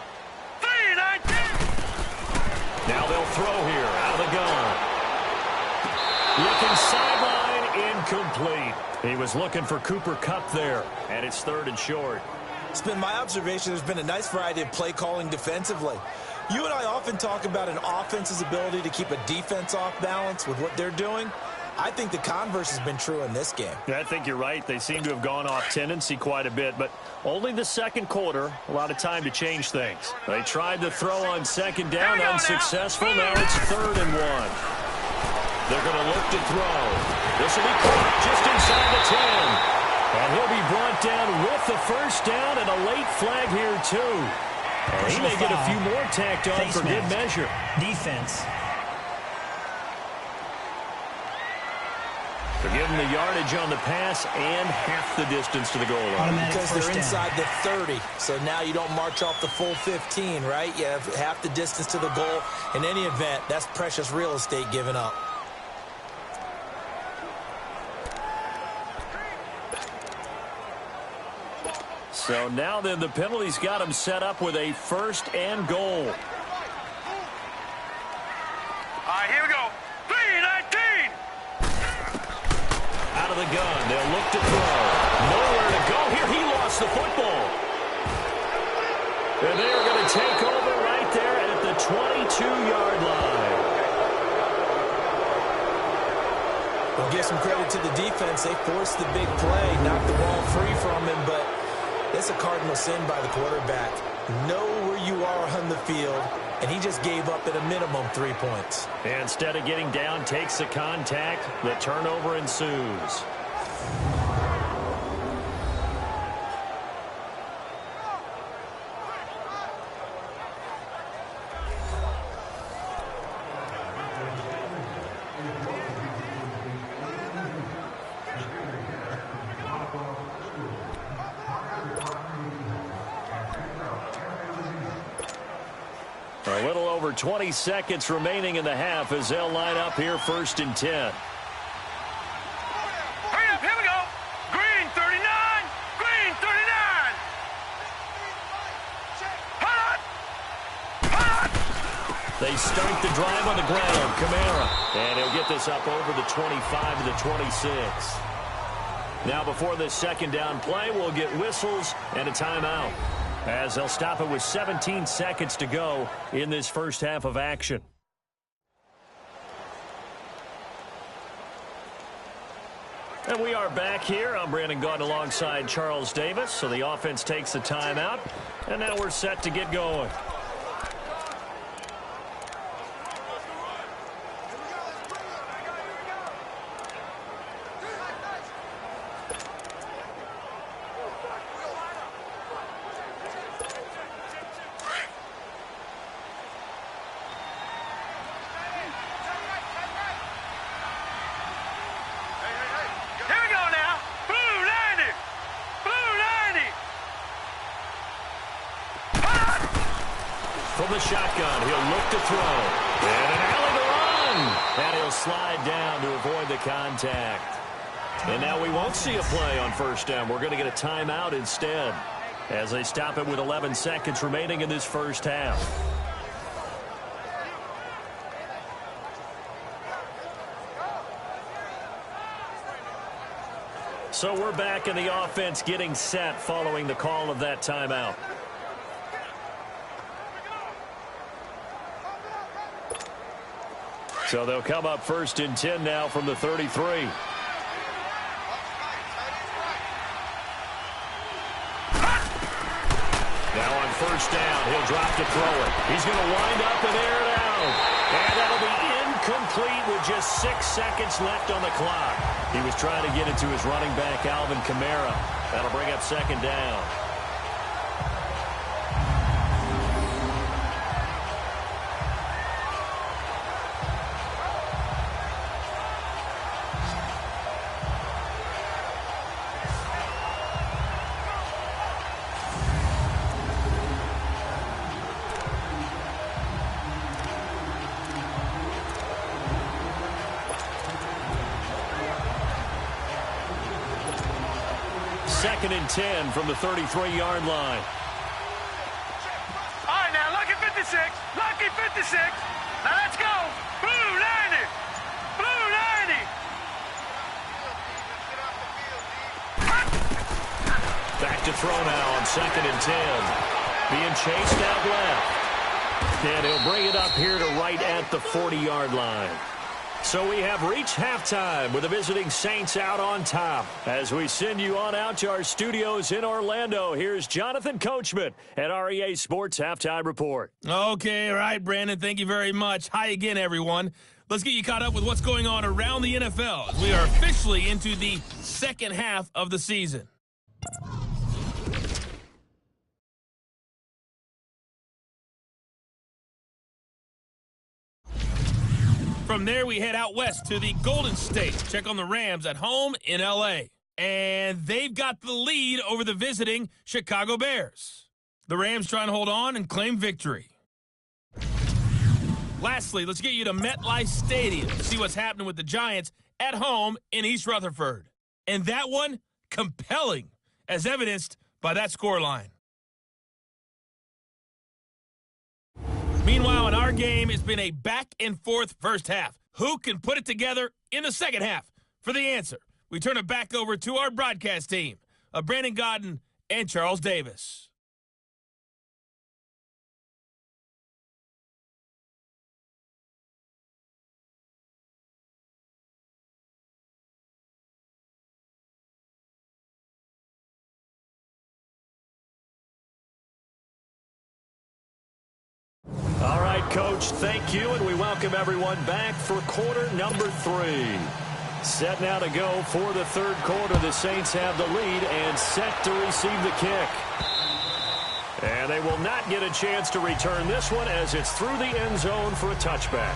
3-19! Now they'll throw here out of the gun. Looking sideline, incomplete. He was looking for Cooper Kupp there, and it's 3rd and short. It's been my observation there's been a nice variety of play calling defensively. You and I often talk about an offense's ability to keep a defense off balance with what they're doing. I think the converse has been true in this game. Yeah, I think you're right. They seem to have gone off tendency quite a bit, but only the second quarter, a lot of time to change things. They tried to throw on second down, unsuccessful. Now it's 3rd and 1. They're going to look to throw. This will be caught just inside the 10. And he'll be brought down with the first down and a late flag here, too. And he may get a few more tacked on for good measure. Defense. They're giving the yardage on the pass and half the distance to the goal line. Because they're inside the 30. So now you don't march off the full 15, right? You have half the distance to the goal. In any event, that's precious real estate given up. So now then the penalty's got him set up with a 1st and goal. All right, here we go. 3-19. Out of the gun, they'll look to throw. Nowhere to go. Here, he lost the football. And they are going to take over right there at the 22-yard line. We'll give some credit to the defense. They forced the big play, knocked the ball free from him, but it's a cardinal sin by the quarterback. Know where you are on the field, and he just gave up at a minimum 3 points. And instead of getting down, takes the contact. The turnover ensues. A little over 20 seconds remaining in the half as they'll line up here 1st and 10. Hurry up, here we go. Green 39. Green 39. Hold on. They start the drive on the ground. Kamara. And he'll get this up over the 25 to the 26. Now before this second down play, we'll get whistles and a timeout, as they'll stop it with 17 seconds to go in this first half of action. And we are back here. I'm Brandon Gaunt alongside Charles Davis. So the offense takes the timeout, and now we're set to get going. From the shotgun, he'll look to throw. And an alley to run. And he'll slide down to avoid the contact. And now we won't see a play on 1st down. We're going to get a timeout instead, as they stop it with 11 seconds remaining in this first half. So we're back in the offense getting set following the call of that timeout. So they'll come up 1st and 10 now from the 33. Now on 1st down, he'll drop to throw it. He's going to wind up and air it out. And that'll be incomplete with just 6 seconds left on the clock. He was trying to get it to his running back, Alvin Kamara. That'll bring up 2nd down. Second and 10 from the 33-yard line. All right, now, lucky 56. Lucky 56. Now, let's go. Blue 90. Blue 90. Back to throw now on 2nd and 10. Being chased out left. And he'll bring it up here to right at the 40-yard line. So we have reached halftime with the visiting Saints out on top. As we send you on out to our studios in Orlando, here's Jonathan Coachman at our EA Sports Halftime Report. Okay, all right, Brandon, thank you very much. Hi again, everyone. Let's get you caught up with what's going on around the NFL as we are officially into the second half of the season. From there, we head out west to the Golden State. Check on the Rams at home in L.A. And they've got the lead over the visiting Chicago Bears. The Rams trying to hold on and claim victory. Lastly, let's get you to MetLife Stadium to see what's happening with the Giants at home in East Rutherford. And that one, compelling, as evidenced by that scoreline. Meanwhile, in our game, it's been a back-and-forth first half. Who can put it together in the second half? For the answer, we turn it back over to our broadcast team of Brandon Godden and Charles Davis. All right, Coach, thank you, and we welcome everyone back for quarter number 3. Set now to go for the third quarter. The Saints have the lead and set to receive the kick. And they will not get a chance to return this one as it's through the end zone for a touchback.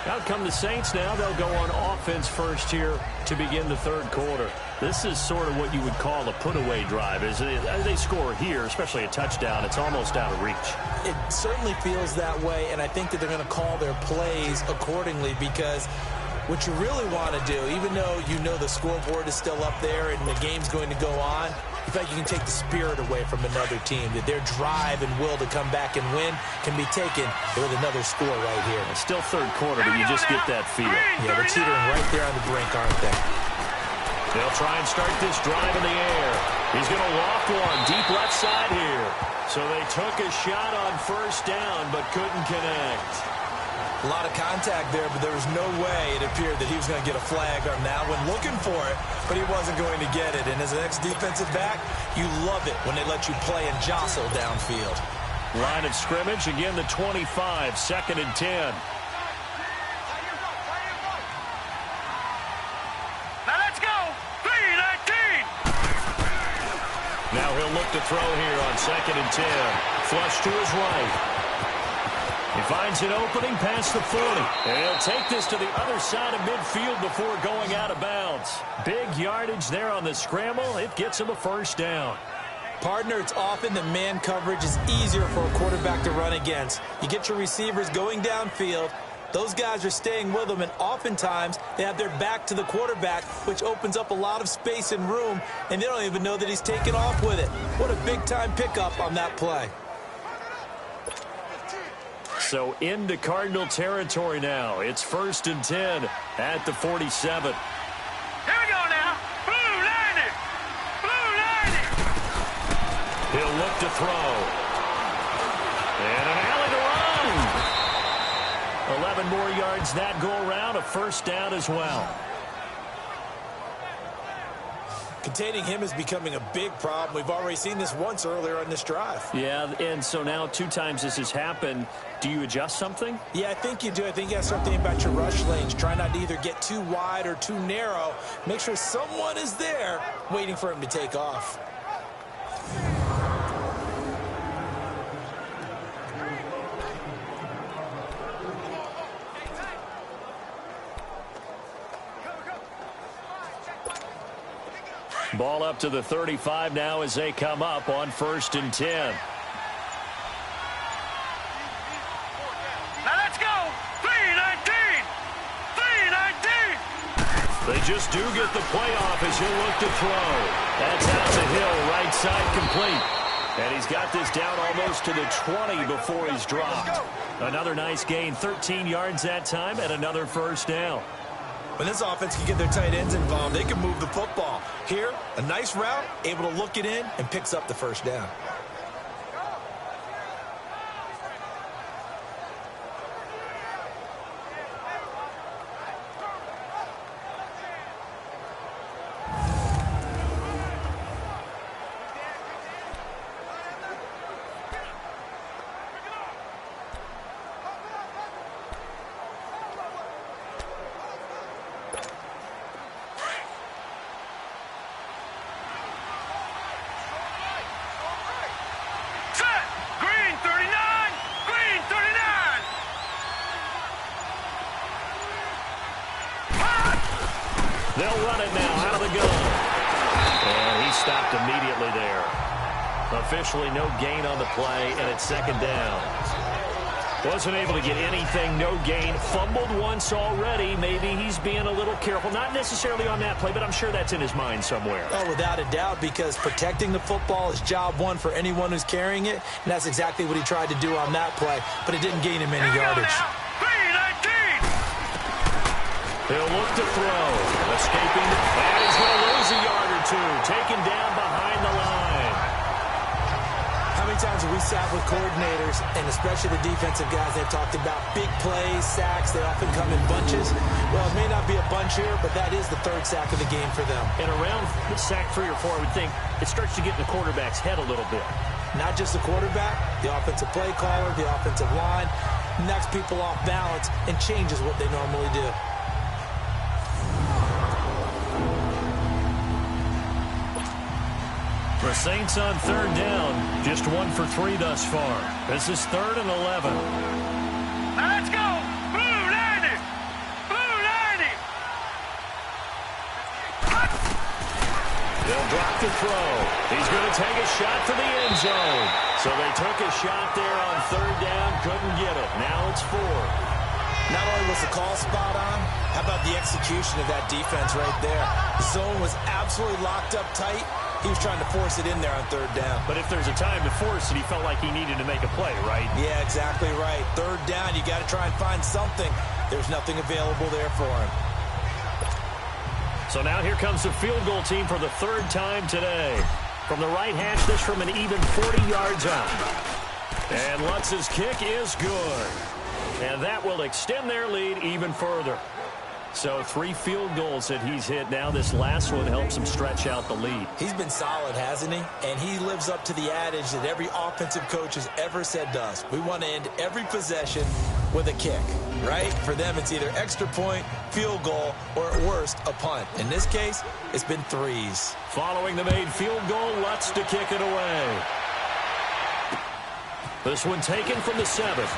Out come the Saints now. They'll go on offense first here to begin the third quarter. This is sort of what you would call a put-away drive. As they score here, especially a touchdown, it's almost out of reach. It certainly feels that way, and I think that they're going to call their plays accordingly because what you really want to do, even though you know the scoreboard is still up there and the game's going to go on, in fact, you can take the spirit away from another team, that their drive and will to come back and win can be taken with another score right here. It's still third quarter, but you just get that feel. Yeah, they're teetering right there on the brink, aren't they? They'll try and start this drive in the air. He's going to loft one deep left side here. So they took a shot on first down, but couldn't connect. A lot of contact there, but there was no way it appeared that he was going to get a flag on that one. Looking for it, but he wasn't going to get it. And as an ex-defensive back, you love it when they let you play and jostle downfield. Line of scrimmage, again the 25, 2nd and 10. Now let's go. 3-19. Now he'll look to throw here on 2nd and 10. Flush to his right. He finds an opening past the 40. And he'll take this to the other side of midfield before going out of bounds. Big yardage there on the scramble. It gets him a first down. Partner, it's often that man coverage is easier for a quarterback to run against. You get your receivers going downfield. Those guys are staying with them, and oftentimes they have their back to the quarterback, which opens up a lot of space and room, and they don't even know that he's taken off with it. What a big-time pickup on that play. So into Cardinal territory now. It's 1st and 10 at the 47. Here we go now. Blue 90. Blue 90. He'll look to throw. And an alley to run. 11 more yards that go around. A first down as well. Containing him is becoming a big problem. We've already seen this once earlier on this drive. Yeah, and so now 2 times this has happened. Do you adjust something? Yeah, I think you do. I think you got to start thinking about your rush lanes. Try not to either get too wide or too narrow. Make sure someone is there waiting for him to take off. Ball up to the 35 now as they come up on 1st and 10. Now let's go. 3-19. 3-19. They just do get the playoff as he'll look to throw. That's out the hill, right side complete. And he's got this down almost to the 20 before he's dropped. Another nice gain, 13 yards that time, and another first down. When this offense can get their tight ends involved, they can move the football. Here, a nice route, able to look it in, and picks up the first down. stopped immediately there. Officially no gain on the play, and it's second down. Wasn't able to get anything, no gain. Fumbled once already. Maybe he's being a little careful. Not necessarily on that play, but I'm sure that's in his mind somewhere. Oh, without a doubt, because protecting the football is job one for anyone who's carrying it, and that's exactly what he tried to do on that play, but it didn't gain him any yardage. He'll look to throw. Escaping, and he's going to lose a yard or two. Taken down behind the line. How many times have we sat with coordinators, and especially the defensive guys, they've talked about big plays, sacks. They often come in bunches. Well, it may not be a bunch here, but that is the third sack of the game for them. And around sack 3 or 4, I would think it starts to get in the quarterback's head a little bit. Not just the quarterback, the offensive play caller, the offensive line, knocks people off balance and changes what they normally do. The Saints on third down, just 1 for 3 thus far. This is 3rd and 11. Now let's go. Blue 90. Blue 90. They'll drop to throw. He's going to take a shot for the end zone. So they took a shot there on third down, couldn't get it. Now it's 4. Not only was the call spot on, how about the execution of that defense right there? The zone was absolutely locked up tight. He was trying to force it in there on third down. But if there's a time to force it, he felt like he needed to make a play, right? Yeah, exactly right. Third down, you got to try and find something. There's nothing available there for him. So now here comes the field goal team for the 3rd time today. From the right hash, this from an even 40 yards out. And Lutz's kick is good. And that will extend their lead even further. So 3 field goals that he's hit now. This last one helps him stretch out the lead. He's been solid, hasn't he? And he lives up to the adage that every offensive coach has ever said to us. We want to end every possession with a kick, right? For them, it's either extra point, field goal, or at worst, a punt. In this case, it's been 3s. Following the made field goal, Lutz to kick it away. This one taken from the 7th.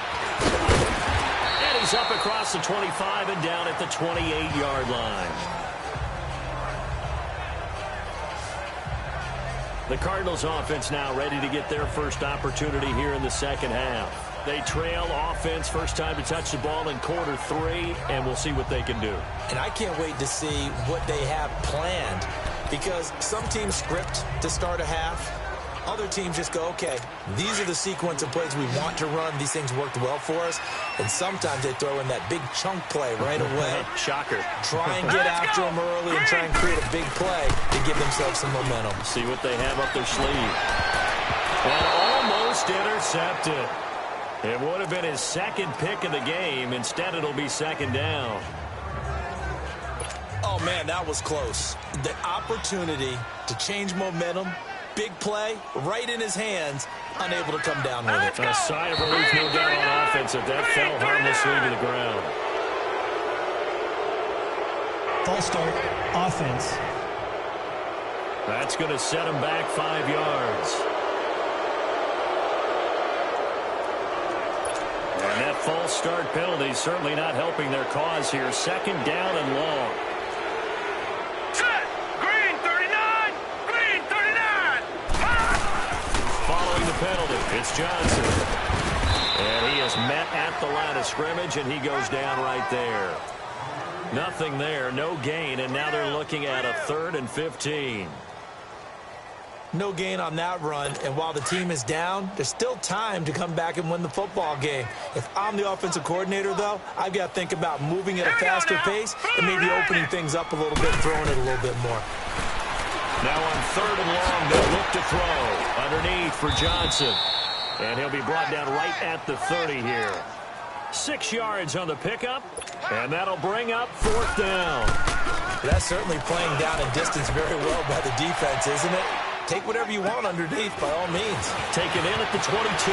He's up across the 25 and down at the 28-yard line. The Cardinals offense now ready to get their first opportunity here in the second half. They trail offense, first time to touch the ball in quarter 3, and we'll see what they can do. And I can't wait to see what they have planned, because some teams script to start a half. Other teams just go, okay, these are the sequence of plays we want to run. These things worked well for us. And sometimes they throw in that big chunk play right away. Shocker. Try and get after them early and try and create a big play to give themselves some momentum. See what they have up their sleeve. And almost intercepted. It would have been his 2nd pick of the game. Instead, it'll be 2nd down. Oh, man, that was close. The opportunity to change momentum, big play, right in his hands, unable to come down with it. A sigh of relief, no doubt, on offense if that fell harmlessly to the ground. False start, offense. That's going to set him back 5 yards. And that false start penalty certainly not helping their cause here. 2nd down and long. Set. Green 39. Green 39. Following the penalty, it's Johnson. And he is met at the line of scrimmage, and he goes down right there. Nothing there, no gain, and now they're looking at a 3rd and 15. No gain on that run, and while the team is down, there's still time to come back and win the football game. If I'm the offensive coordinator, though, I've got to think about moving at a faster pace and maybe opening things up a little bit and throwing it a little bit more. Now on 3rd and long, they'll look to throw. Underneath for Johnson. And he'll be brought down right at the 30 here. 6 yards on the pickup, and that'll bring up 4th down. That's certainly playing down in distance very well by the defense, isn't it? Take whatever you want underneath, by all means. Taken in at the 22.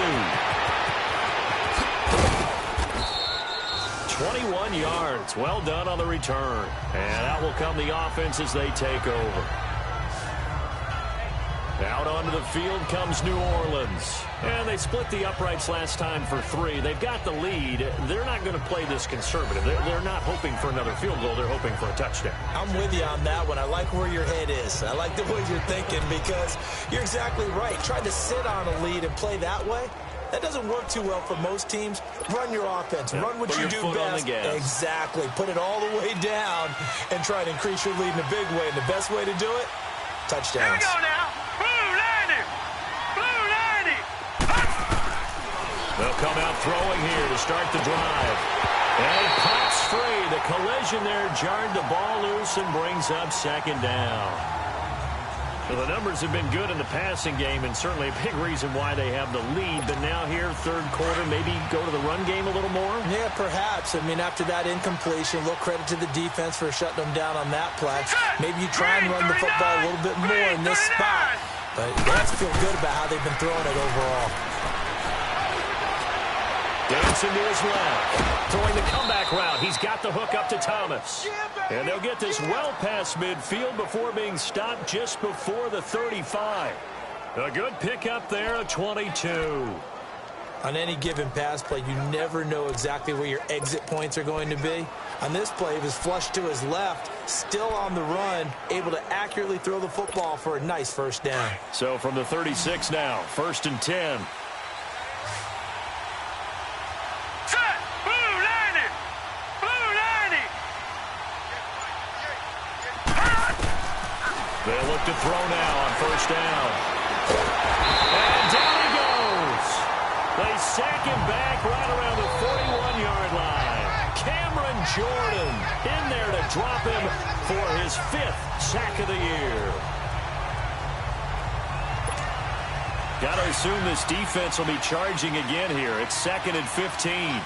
21 yards. Well done on the return. And out will come the offense as they take over. Out onto the field comes New Orleans. And they split the uprights last time for 3. They've got the lead. They're not going to play this conservative. They're not hoping for another field goal. They're hoping for a touchdown. I'm with you on that one. I like where your head is. I like the way you're thinking because you're exactly right. Trying to sit on a lead and play that way, that doesn't work too well for most teams. Run your offense. Run what you do best. Exactly. Put it all the way down and try to increase your lead in a big way. And the best way to do it, touchdowns. Here we go now. Blue 90. Blue 90. They'll come out throwing here to start the drive. And it pops free. The collision there jarred the ball loose and brings up second down. Well, the numbers have been good in the passing game, and certainly a big reason why they have the lead. But now here, third quarter, maybe go to the run game a little more? Yeah, perhaps. I mean, after that incompletion, a little credit to the defense for shutting them down on that play. Maybe you try and run the football a little bit more in this spot. But you have to feel good about how they've been throwing it overall. Dancing to his left. Throwing the comeback route. He's got the hook up to Thomas. And they'll get this well past midfield before being stopped just before the 35. A good pickup there, a 22. On any given pass play, you never know exactly where your exit points are going to be. On this play, he was flushed to his left, still on the run, able to accurately throw the football for a nice first down. So from the 36 now, 1st and 10. They'll look to throw now on 1st down. And down he goes. They sack him back right around the 41-yard line. Cameron Jordan in there to drop him for his 5th sack of the year. Got to assume this defense will be charging again here. It's 2nd and 15.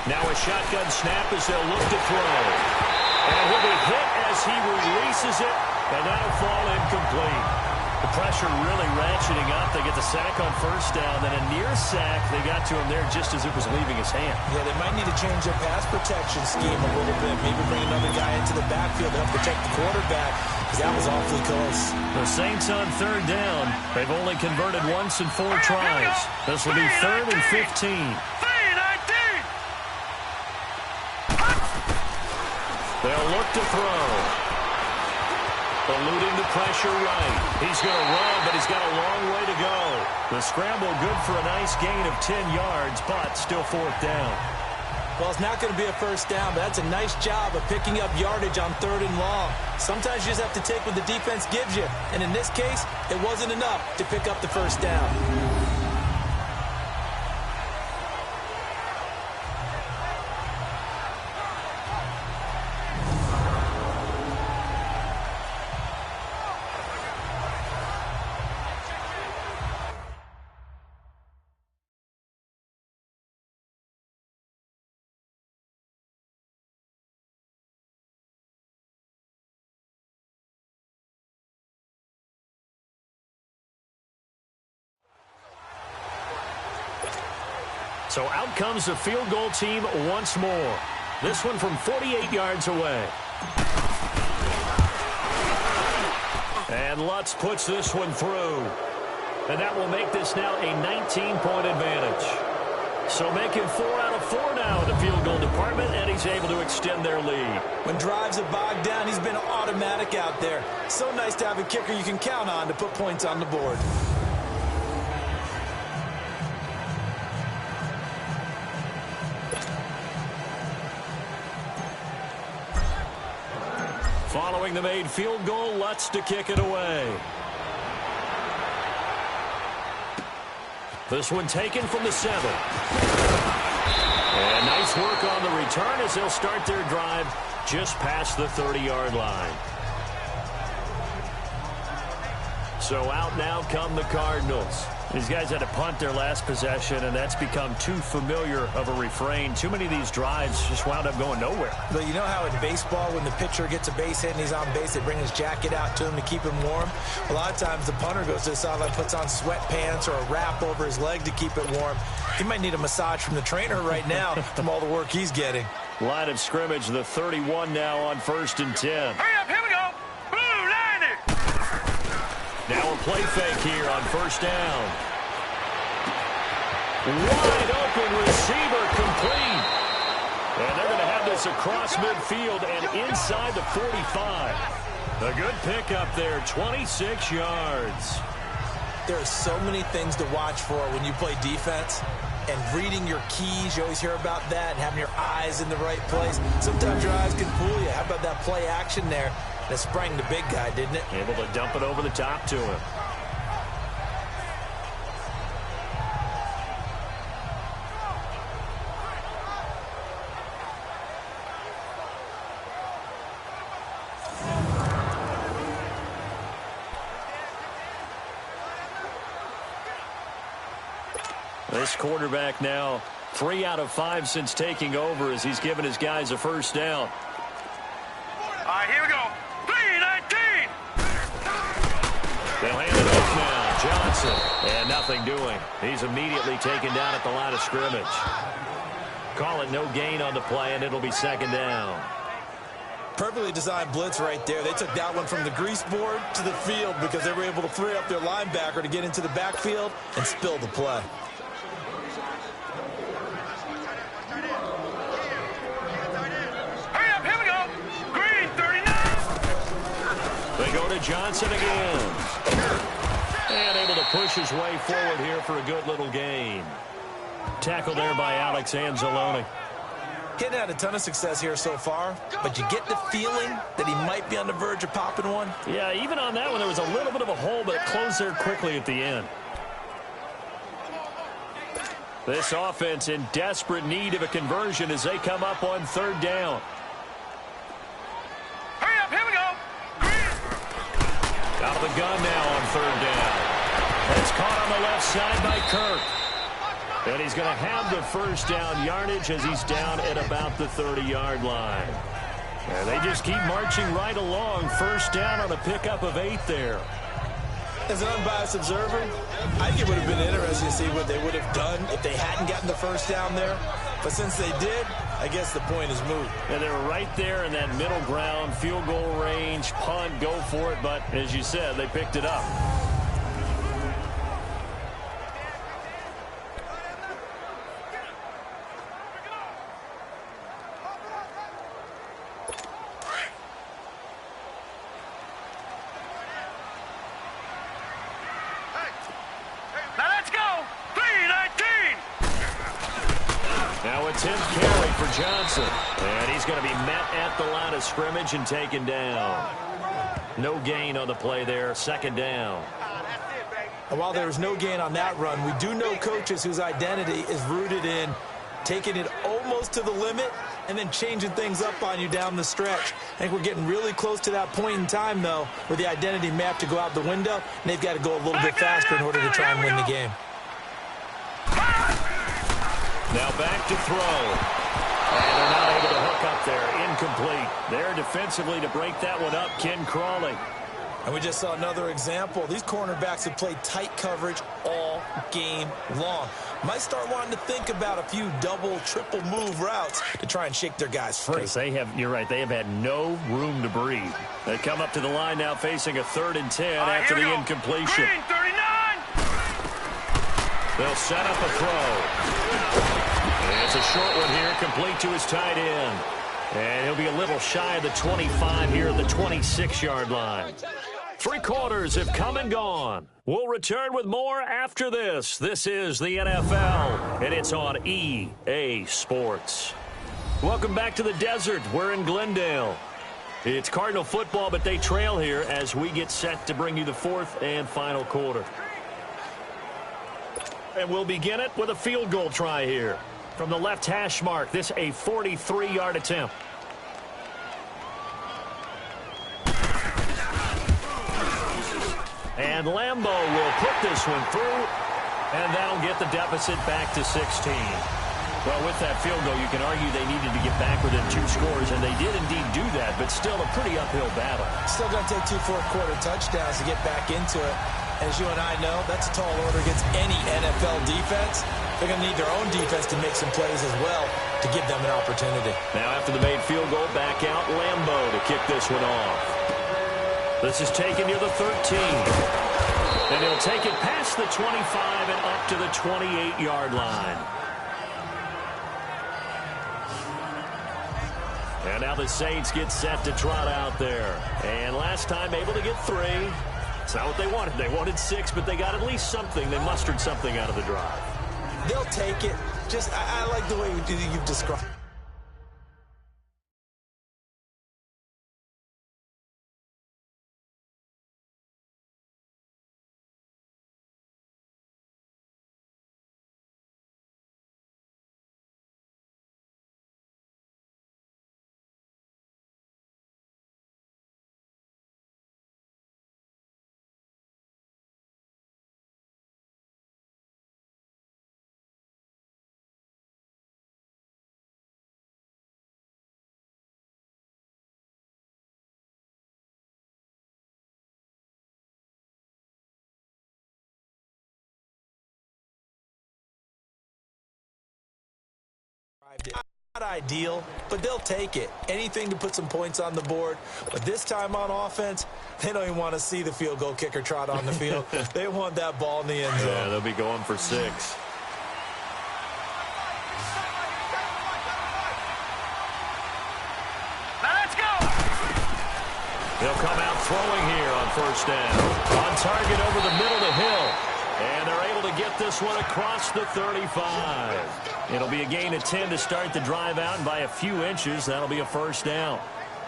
Now a shotgun snap as they'll look to throw. And he'll be hit as he releases it, and that'll fall incomplete. The pressure really ratcheting up. They get the sack on 1st down, then a near sack. They got to him there just as it was leaving his hand. Yeah, they might need to change their pass protection scheme a little bit. Maybe bring another guy into the backfield to help protect the quarterback, because that was awfully close. The Saints on 3rd down. They've only converted once in 4 tries. This will be 3rd and 15. They'll look to throw. Eluding the pressure right. He's going to run, but he's got a long way to go. The scramble good for a nice gain of 10 yards, but still 4th down. Well, it's not going to be a 1st down, but that's a nice job of picking up yardage on 3rd and long. Sometimes you just have to take what the defense gives you. And in this case, it wasn't enough to pick up the 1st down. So out comes the field goal team once more. This one from 48 yards away. And Lutz puts this one through. And that will make this now a 19-point advantage. So making 4 out of 4 now in the field goal department, and he's able to extend their lead. When drives are bogged down, he's been automatic out there. So nice to have a kicker you can count on to put points on the board. Following the made field goal, Lutz to kick it away. This one taken from the 7. And nice work on the return as they'll start their drive just past the 30-yard line. So out now come the Cardinals. These guys had to punt their last possession, and that's become too familiar of a refrain. Too many of these drives just wound up going nowhere. But you know how in baseball, when the pitcher gets a base hit and he's on base, they bring his jacket out to him to keep him warm? A lot of times the punter goes to the sideline, puts on sweatpants or a wrap over his leg to keep it warm. He might need a massage from the trainer right now from all the work he's getting. Line of scrimmage, the 31 now on 1st and 10. Hurry up, here we go. Blue 90. Now a play fake here on 1st down. Wide open receiver complete. And they're going to have this across midfield and inside the 45. A good pickup there, 26 yards. There are so many things to watch for when you play defense. And reading your keys, you always hear about that, and having your eyes in the right place. Sometimes your eyes can fool you. How about that play action there? And it sprang the big guy, didn't it? Able to dump it over the top to him. This quarterback now 3 out of 5 since taking over as he's given his guys a 1st down. All right, here we go. 3-19. They'll hand it off now. Johnson. And nothing doing. He's immediately taken down at the line of scrimmage. Call it no gain on the play, and it'll be 2nd down. Perfectly designed blitz right there. They took that one from the grease board to the field because they were able to free up their linebacker to get into the backfield and spill the play. They go to Johnson again. And able to push his way forward here for a good little gain. Tackle there by Alex Anzalone. Getting had a ton of success here so far, but you get the feeling that he might be on the verge of popping one. Yeah, even on that one, there was a little bit of a hole, but it closed there quickly at the end. This offense in desperate need of a conversion as they come up on 3rd down. Hurry up, here we go. Out of the gun now on 3rd down. It's caught on the left side by Kirk. And he's going to have the 1st down yardage as he's down at about the 30-yard line. And they just keep marching right along. 1st down on a pickup of 8 there. As an unbiased observer, I think it would have been interesting to see what they would have done if they hadn't gotten the 1st down there. But since they did, I guess the point is moot. And they were right there in that middle ground, field goal range, punt, go for it. But as you said, they picked it up. Now let's go. 3-19. Now a 10th carry for Johnson. And he's going to be met at the line of scrimmage and taken down. No gain on the play there. 2nd down. And while there was no gain on that run, we do know coaches whose identity is rooted in taking it almost to the limit and then changing things up on you down the stretch. I think we're getting really close to that point in time, though, where the identity may have to go out the window, and they've got to go a little bit faster in order to try and win the game. Now back to throw. And they're not able to hook up there. Incomplete. There defensively to break that one up, Ken Crawley. And we just saw another example. These cornerbacks have played tight coverage all game long. Might start wanting to think about a few double, triple move routes to try and shake their guys free. Because they have, you're right, they have had no room to breathe. They come up to the line now facing a 3rd and 10 after the incompletion. Green 39. They'll set up a throw. It's a short one here, complete to his tight end. And he'll be a little shy of the 25 here at the 26-yard line. 3 quarters have come and gone. We'll return with more after this. This is the NFL, and it's on EA Sports. Welcome back to the desert. We're in Glendale. It's Cardinal football, but they trail here as we get set to bring you the 4th and final quarter. And we'll begin it with a field goal try here. From the left hash mark, this a 43-yard attempt. And Lambeau will put this one through, and that'll get the deficit back to 16. Well, with that field goal, you can argue they needed to get back within 2 scores, and they did indeed do that, but still a pretty uphill battle. Still going to take 2 fourth-quarter touchdowns to get back into it. As you and I know, that's a tall order against any NFL defense. They're going to need their own defense to make some plays as well to give them an opportunity. Now after the made field goal, back out Lambeau to kick this one off. This is taken near the 13. And he'll take it past the 25 and up to the 28-yard line. And now the Saints get set to trot out there. And last time able to get 3. It's not what they wanted. They wanted 6, but they got at least something. They mustered something out of the drive. They'll take it. Just, I like the way you've described. Not ideal, but they'll take it. Anything to put some points on the board. But this time on offense, they don't even want to see the field goal kicker trot on the field. They want that ball in the end zone. Yeah, they'll be going for 6. Let's go! They'll come out throwing here on first down. On target over the middle to Hill. And they're able to get this one across the 35. It'll be a gain of 10 to start the drive out, and by a few inches, that'll be a first down.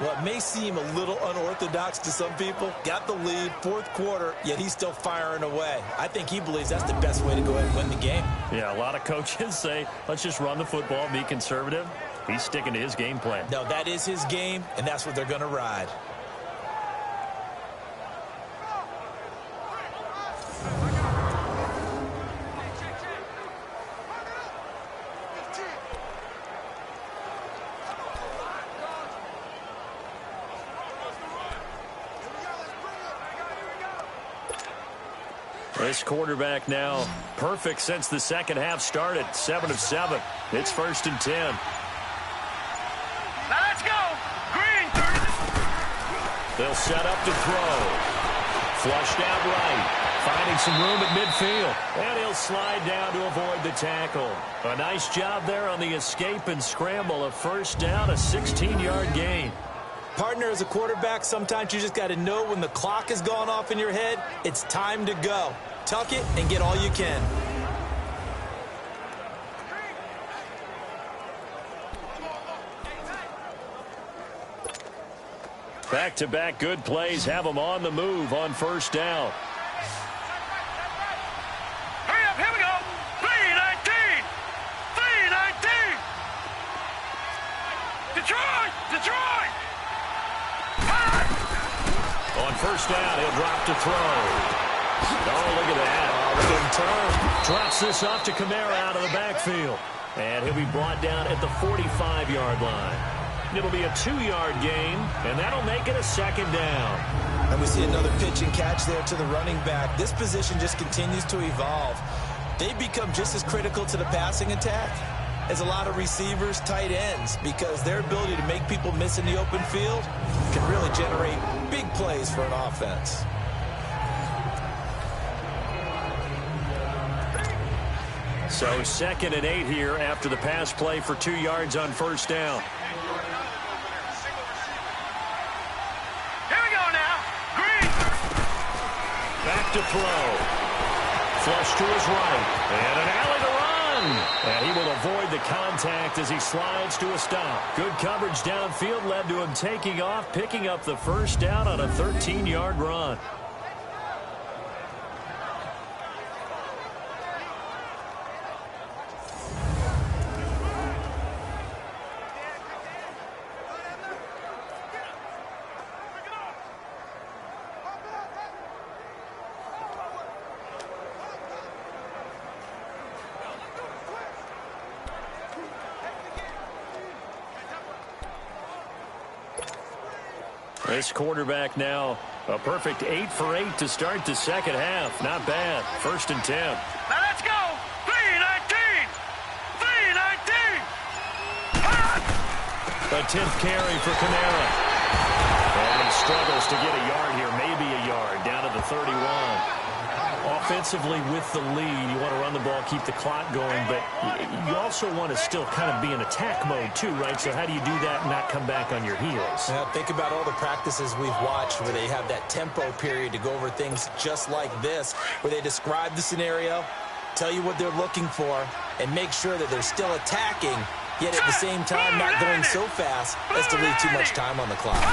Well, it may seem a little unorthodox to some people. Got the lead, fourth quarter, yet he's still firing away. I think he believes that's the best way to go ahead and win the game. Yeah, a lot of coaches say, let's just run the football, be conservative. He's sticking to his game plan. No, that is his game, and that's what they're going to ride. This quarterback now perfect since the second half started. 7 of 7. It's 1st and 10. Let's go! Green! They'll set up to throw. Flushed out right. Finding some room at midfield. And he'll slide down to avoid the tackle. A nice job there on the escape and scramble. A first down, a 16-yard gain. Partner, as a quarterback, sometimes you just got to know when the clock has gone off in your head, it's time to go. Tuck it and get all you can. Back-to-back good plays have them on the move on first down. Hurry up, here we go! 3-19! 3-19! Detroit! Detroit! On first down, he'll drop to throw. Oh, look at that. Good turn. Drops this off to Kamara out of the backfield. And he'll be brought down at the 45-yard line. It'll be a 2-yard gain, and that'll make it a second down. And we see another pitch and catch there to the running back. This position just continues to evolve. They become just as critical to the passing attack as a lot of receivers, tight ends, because their ability to make people miss in the open field can really generate big plays for an offense. So 2nd and 8 here after the pass play for 2 yards on first down. Here we go now! Green! Back to throw. Flush to his right. And an alley to run. And he will avoid the contact as he slides to a stop. Good coverage downfield led to him taking off, picking up the first down on a 13-yard run. This quarterback now A perfect 8 for 8 to start the second half. Not bad. 1st and 10. Now let's go. 3-19. 3-19. A 10th carry for Kamara. And he struggles to get a yard here, maybe a yard, down to the 31. Offensively with the lead, you want to run the ball, keep the clock going, but you also want to still kind of be in attack mode too, right? So how do you do that and not come back on your heels? Now, think about all the practices we've watched where they have that tempo period to go over things just like this, where they describe the scenario, tell you what they're looking for, and make sure that they're still attacking, yet at the same time not going so fast as to leave too much time on the clock.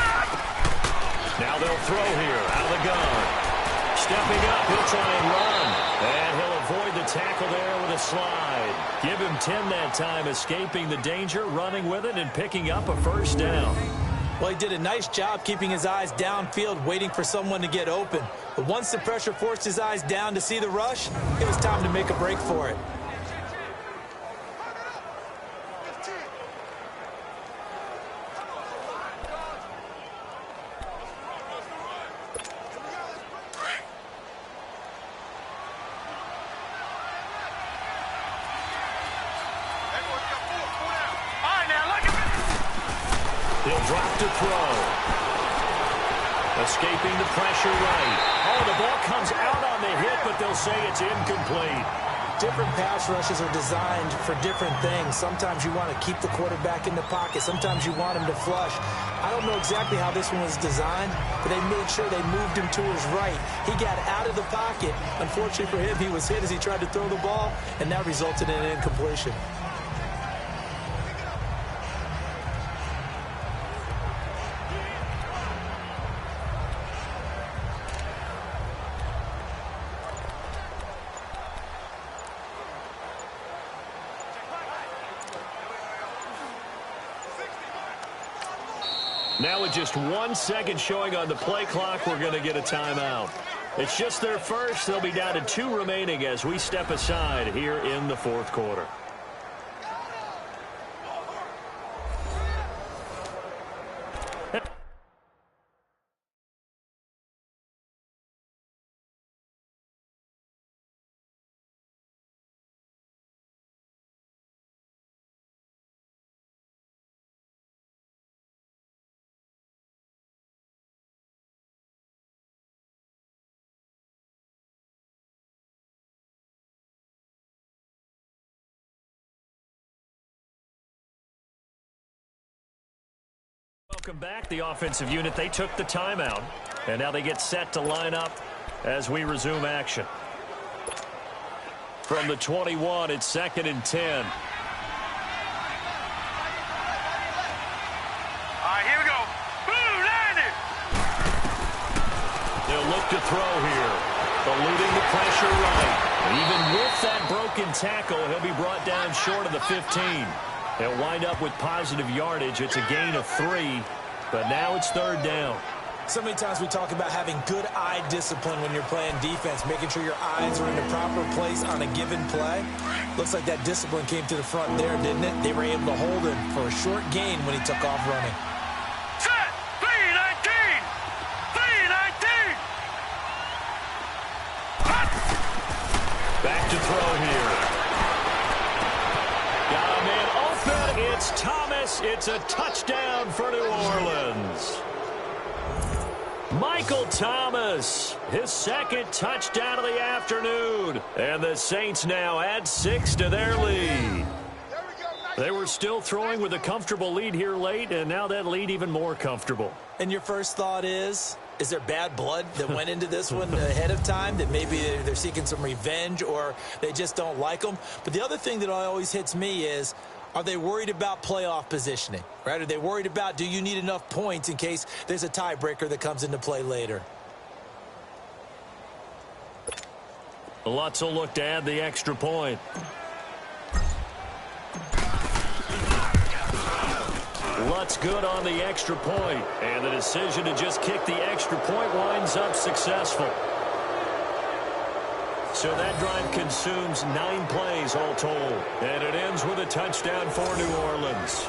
Now they'll throw here out of the gun. Stepping up, he'll try and run. And he'll avoid the tackle there with a slide. Give him 10 that time, escaping the danger, running with it, and picking up a first down. Well, he did a nice job keeping his eyes downfield, waiting for someone to get open. But once the pressure forced his eyes down to see the rush, it was time to make a break for it. He'll drop to throw. Escaping the pressure right. Oh, the ball comes out on the hit, but they'll say it's incomplete. Different pass rushes are designed for different things. Sometimes you want to keep the quarterback in the pocket. Sometimes you want him to flush. I don't know exactly how this one was designed, but they made sure they moved him to his right. He got out of the pocket. Unfortunately for him, he was hit as he tried to throw the ball, and that resulted in an incompletion. Now with just 1 second showing on the play clock, we're going to get a timeout. It's just their first. They'll be down to 2 remaining as we step aside here in the 4th quarter. Welcome back, the offensive unit. They took the timeout, and now they get set to line up as we resume action. From the 21, it's 2nd and 10. All right, here we go. Blue, landed. They'll look to throw here, eluding the pressure right. Even with that broken tackle, he'll be brought down short of the 15. They'll wind up with positive yardage. It's a gain of 3, but now it's 3rd down. So many times we talk about having good eye discipline when you're playing defense, making sure your eyes are in the proper place on a given play. Looks like that discipline came to the front there, didn't it? They were able to hold him for a short gain when he took off running. Set. 3-19. 3-19. Back to throw here. Got a man open. It's Thomas. It's a touchdown for New Orleans. Michael Thomas, his 2nd touchdown of the afternoon. And the Saints now add 6 to their lead. They were still throwing with a comfortable lead here late, and now that lead even more comfortable. And your first thought is there bad blood that went into this one ahead of time, that maybe they're seeking some revenge or they just don't like them? But the other thing that always hits me is, are they worried about playoff positioning, right? Are they worried about, do you need enough points in case there's a tiebreaker that comes into play later? Lutz will look to add the extra point. Lutz good on the extra point, and the decision to just kick the extra point winds up successful. So that drive consumes 9 plays all told, and it ends with a touchdown for New Orleans.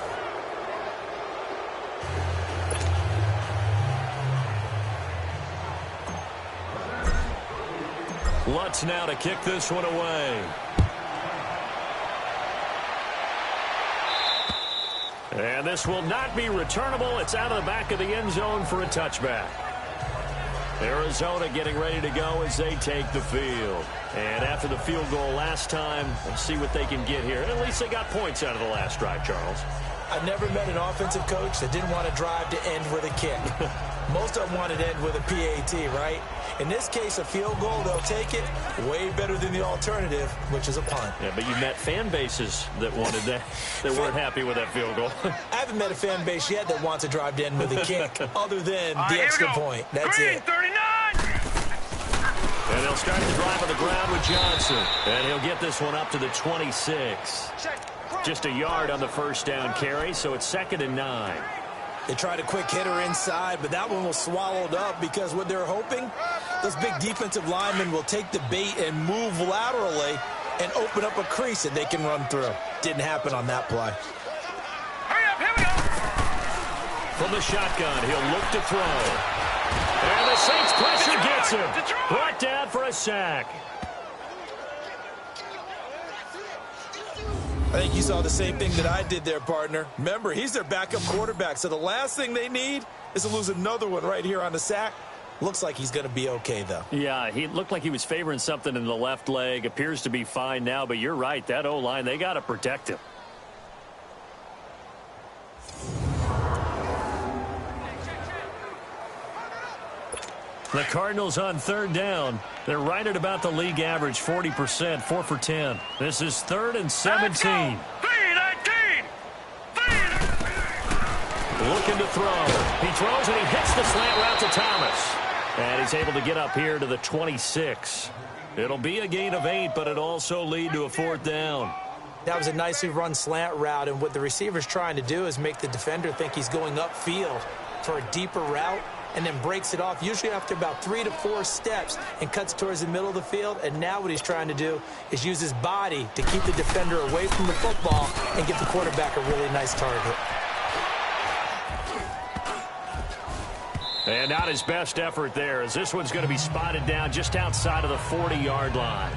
Lutz now to kick this one away. And this will not be returnable. It's out of the back of the end zone for a touchback. Arizona getting ready to go as they take the field. And after the field goal last time, we'll see what they can get here. And at least they got points out of the last drive, Charles. I've never met an offensive coach that didn't want to drive to end with a kick. Most of them wanted to end with a PAT, right? In this case, a field goal, they'll take it. Way better than the alternative, which is a punt. Yeah, but you met fan bases that wanted that, that weren't happy with that field goal. I haven't met a fan base yet that wants to drive to end with a kick, other than the extra point. That's Green, it. 39! And they'll start the drive on the ground with Johnson. And he'll get this one up to the 26. Just a yard on the first down carry, so it's 2nd and 9. They tried a quick hitter inside, but that one was swallowed up because what they're hoping, those big defensive linemen will take the bait and move laterally and open up a crease that they can run through. Didn't happen on that play. Hurry up, here we go! From the shotgun, he'll look to throw. And the Saints pressure gets him. Brought down for a sack. I think you saw the same thing that I did there, partner. Remember, he's their backup quarterback, so the last thing they need is to lose another one right here on the sack. Looks like he's going to be okay, though. Yeah, he looked like he was favoring something in the left leg. Appears to be fine now, but you're right. That O-line, they got to protect him. The Cardinals on 3rd down. They're right at about the league average, 40%, 4 for 10. This is 3rd and 17. 3-19! Looking to throw. He throws and he hits the slant route to Thomas. And he's able to get up here to the 26. It'll be a gain of 8, but it'll also lead to a 4th down. That was a nicely run slant route, and what the receiver's trying to do is make the defender think he's going upfield for a deeper route, and then breaks it off, usually after about 3 to 4 steps, and cuts towards the middle of the field. And now what he's trying to do is use his body to keep the defender away from the football and give the quarterback a really nice target. And not his best effort there, as this one's going to be spotted down just outside of the 40-yard line.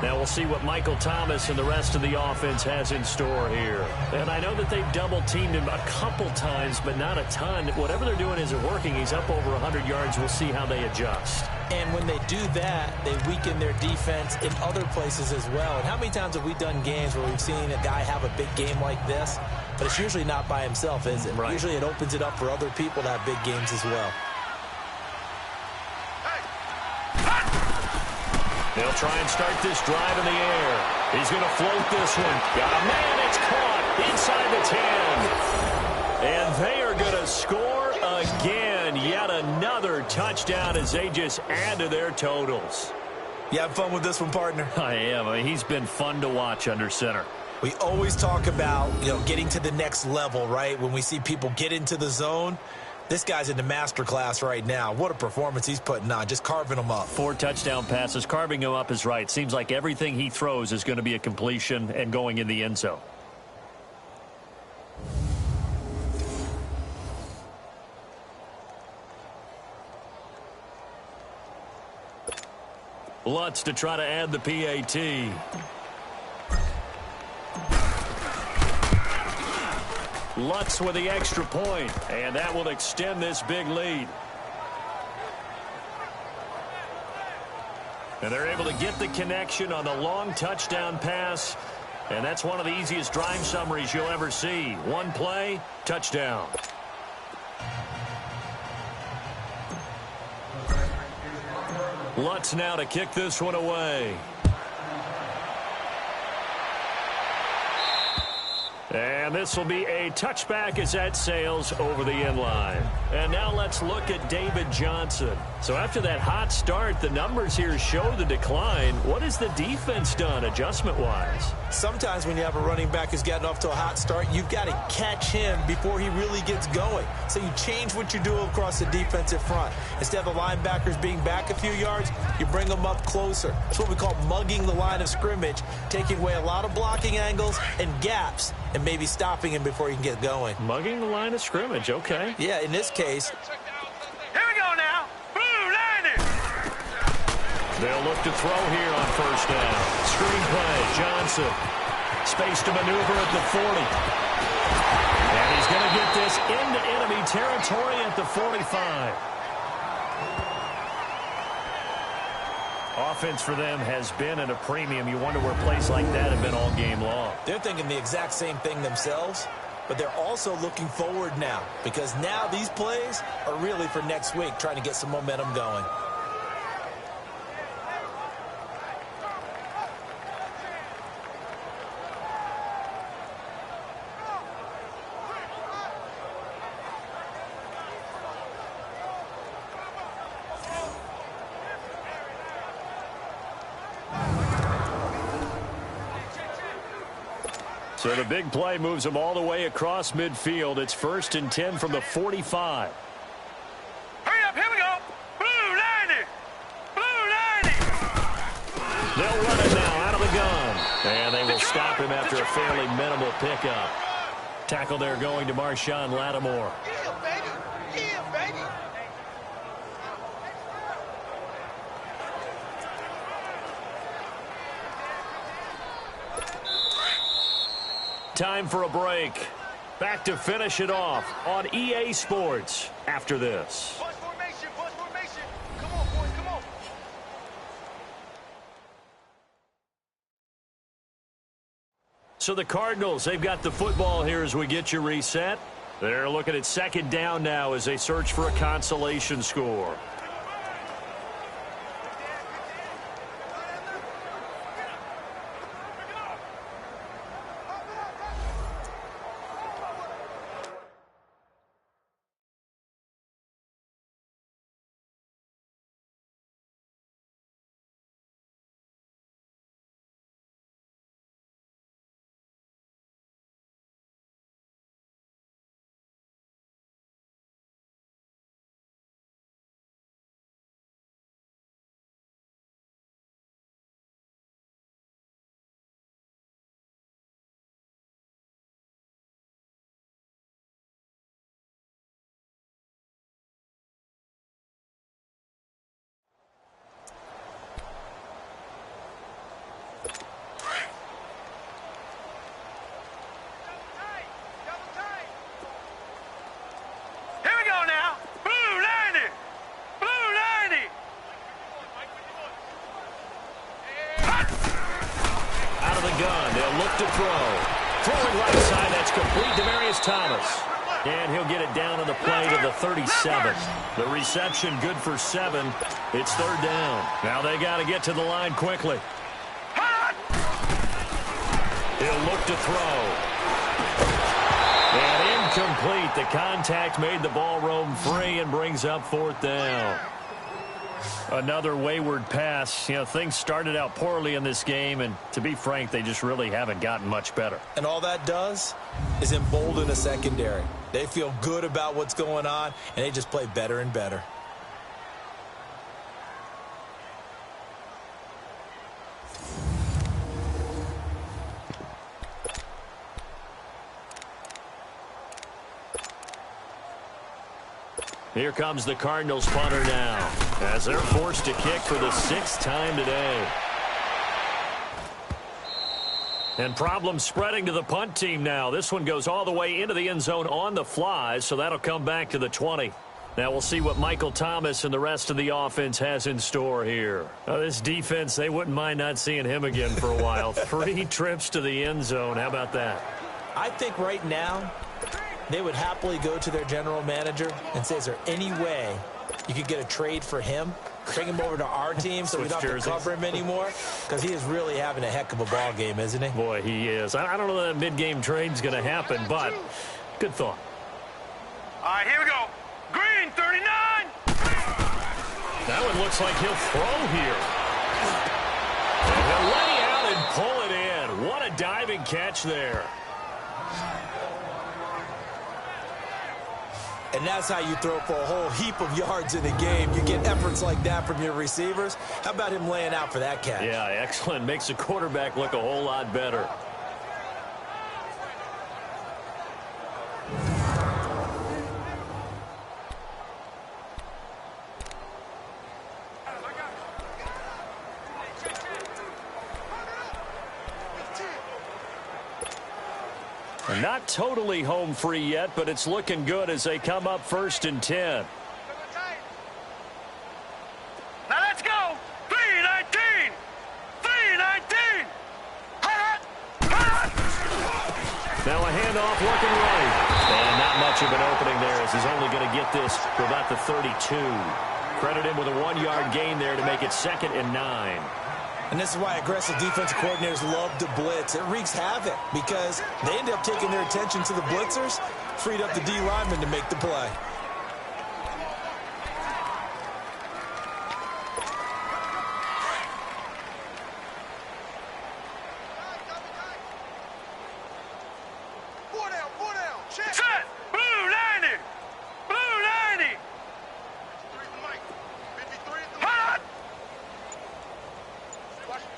Now we'll see what Michael Thomas and the rest of the offense has in store here. And I know that they've double-teamed him a couple times, but not a ton. Whatever they're doing isn't working. He's up over 100 yards. We'll see how they adjust. And when they do that, they weaken their defense in other places as well. And how many times have we done games where we've seen a guy have a big game like this? But it's usually not by himself, is it? Right. Usually it opens it up for other people to have big games as well. They'll try and start this drive in the air. He's going to float this one. Got a man. It's caught inside the 10. And they are going to score again. Yet another touchdown as they just add to their totals. You have fun with this one, partner? I am. I mean, he's been fun to watch under center. We always talk about, getting to the next level, right? When we see people get into the zone. This guy's in the master class right now. What a performance he's putting on, just carving them up. 4 touchdown passes. Carving him up is right. Seems like everything he throws is going to be a completion and going in the end zone. Lutz to try to add the PAT. Lutz with the extra point, and that will extend this big lead. And they're able to get the connection on the long touchdown pass, and that's one of the easiest drive summaries you'll ever see. One play, touchdown. Lutz now to kick this one away. And this will be a touchback as that sails over the end line. And now let's look at David Johnson. So after that hot start, the numbers here show the decline. What has the defense done adjustment-wise? Sometimes when you have a running back who's gotten off to a hot start, you've got to catch him before he really gets going. So you change what you do across the defensive front. Instead of the linebackers being back a few yards, you bring them up closer. It's what we call mugging the line of scrimmage, taking away a lot of blocking angles and gaps, and maybe stopping him before he can get going. Mugging the line of scrimmage, okay. Yeah, in this case. Here we go now. Blue 90. They'll look to throw here on first down. Screen play, Johnson. Space to maneuver at the 40. And he's going to get this into enemy territory at the 45. Offense for them has been at a premium. You wonder where plays like that have been all game long. They're thinking the exact same thing themselves, but they're also looking forward now because now these plays are really for next week, trying to get some momentum going. So the big play moves them all the way across midfield. It's 1st and 10 from the 45. Hurry up, here we go. Blue 90. Blue 90. They'll run it now out of the gun. And they will stop him after a fairly minimal pickup. Tackle there going to Marshawn Lattimore. Yeah, baby. Yeah, baby. Time for a break. Back to finish it off on EA Sports after this. Bunch formation, bunch formation. Come on, boys, come on. So the Cardinals, they've got the football here as we get you reset. They're looking at 2nd down now as they search for a consolation score. To throw. Throwing right side, that's complete to Demarius Thomas. And he'll get it down on the play to the 37. The reception good for 7. It's 3rd down. Now they got to get to the line quickly. He'll look to throw. And incomplete. The contact made the ball roam free and brings up 4th down. Another wayward pass. You know, things started out poorly in this game, and to be frank, they just really haven't gotten much better. And all that does is embolden a secondary. They feel good about what's going on, and they just play better and better. Here comes the Cardinals punter now, as they're forced to kick for the 6th time today. And problems spreading to the punt team now. This one goes all the way into the end zone on the fly, so that'll come back to the 20. Now we'll see what Michael Thomas and the rest of the offense has in store here. This defense, they wouldn't mind not seeing him again for a while. 3 trips to the end zone. How about that? I think right now they would happily go to their general manager and say, is there any way you could get a trade for him? Bring him over to our team so we don't have to cover him anymore? Because he is really having a heck of a ball game, isn't he? Boy, he is. I don't know that mid-game trade's going to happen, but good thought. All right, here we go. Green, 39. That one looks like he'll throw here. And he'll lay out and pull it in. What a diving catch there. And that's how you throw for a whole heap of yards in a game. You get efforts like that from your receivers. How about him laying out for that catch? Yeah, excellent. Makes the quarterback look a whole lot better. Not totally home free yet, but it's looking good as they come up 1st and 10. Now let's go. 3-19. 3-19. Now a handoff looking right. And not much of an opening there as he's only going to get this for about the 32. Credit him with a 1-yard gain there to make it 2nd and 9. And this is why aggressive defensive coordinators love to blitz. It wreaks havoc because they end up taking their attention to the blitzers, freed up the D lineman to make the play. Set. Blue 90. Blue 90. Hot.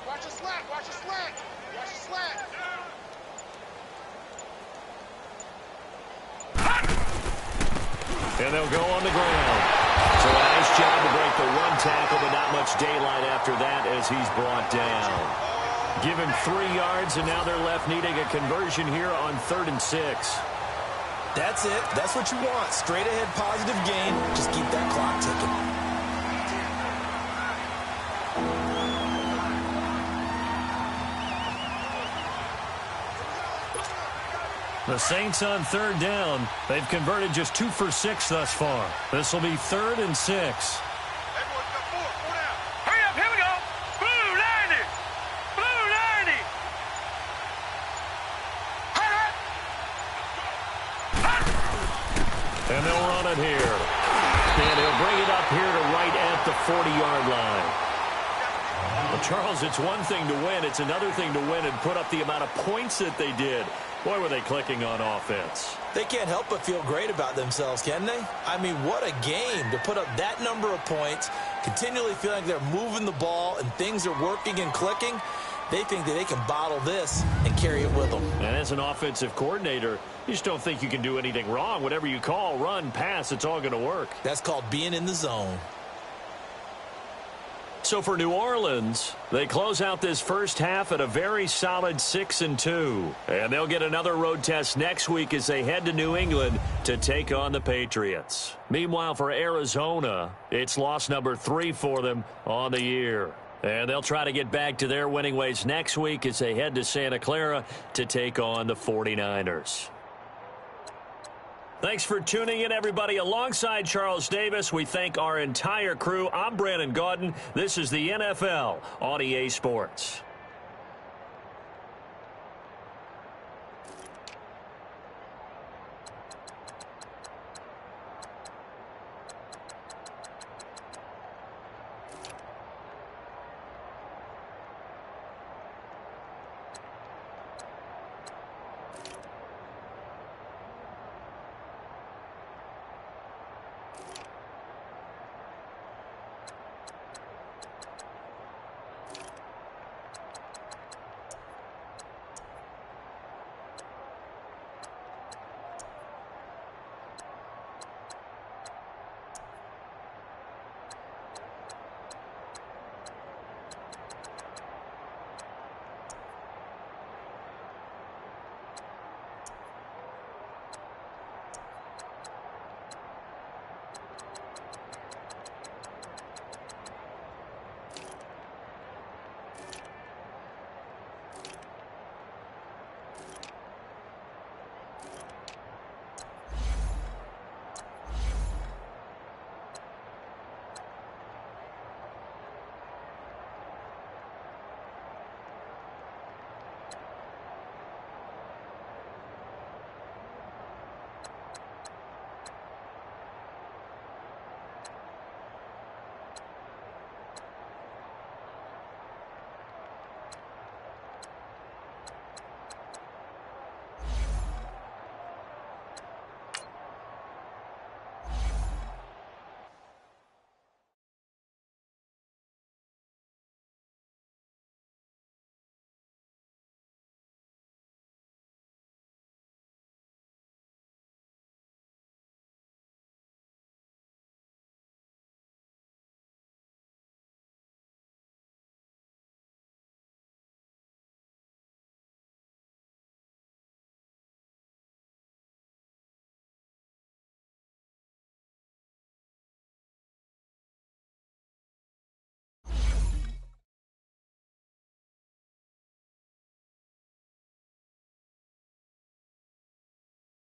Watch the slack. Watch the slack. Watch the slack. And they'll go on the ground. So a nice job to break the 1 tackle, but not much daylight after that as he's brought down. Give him 3 yards, and now they're left needing a conversion here on 3rd and 6. That's it. That's what you want. Straight ahead positive gain. Just keep that clock ticking. The Saints on 3rd down. They've converted just 2 for 6 thus far. This will be 3rd and 6. Hurry up. Here we go. Blue 90. Blue 90. And they'll run it here. And he'll bring it up here to right at the 40-yard line. Well, Charles, it's one thing to win. It's another thing to win and put up the amount of points that they did. Boy, were they clicking on offense. They can't help but feel great about themselves, can they? I mean, what a game to put up that number of points, continually feeling like they're moving the ball and things are working and clicking. They think that they can bottle this and carry it with them. And as an offensive coordinator, you just don't think you can do anything wrong. Whatever you call, run, pass, it's all going to work. That's called being in the zone. So for New Orleans, they close out this first half at a very solid 6-2. And they'll get another road test next week as they head to New England to take on the Patriots. Meanwhile, for Arizona, it's loss number 3 for them on the year. And they'll try to get back to their winning ways next week as they head to Santa Clara to take on the 49ers. Thanks for tuning in, everybody. Alongside Charles Davis, we thank our entire crew. I'm Brandon Gaudin. This is the NFL on EA Sports.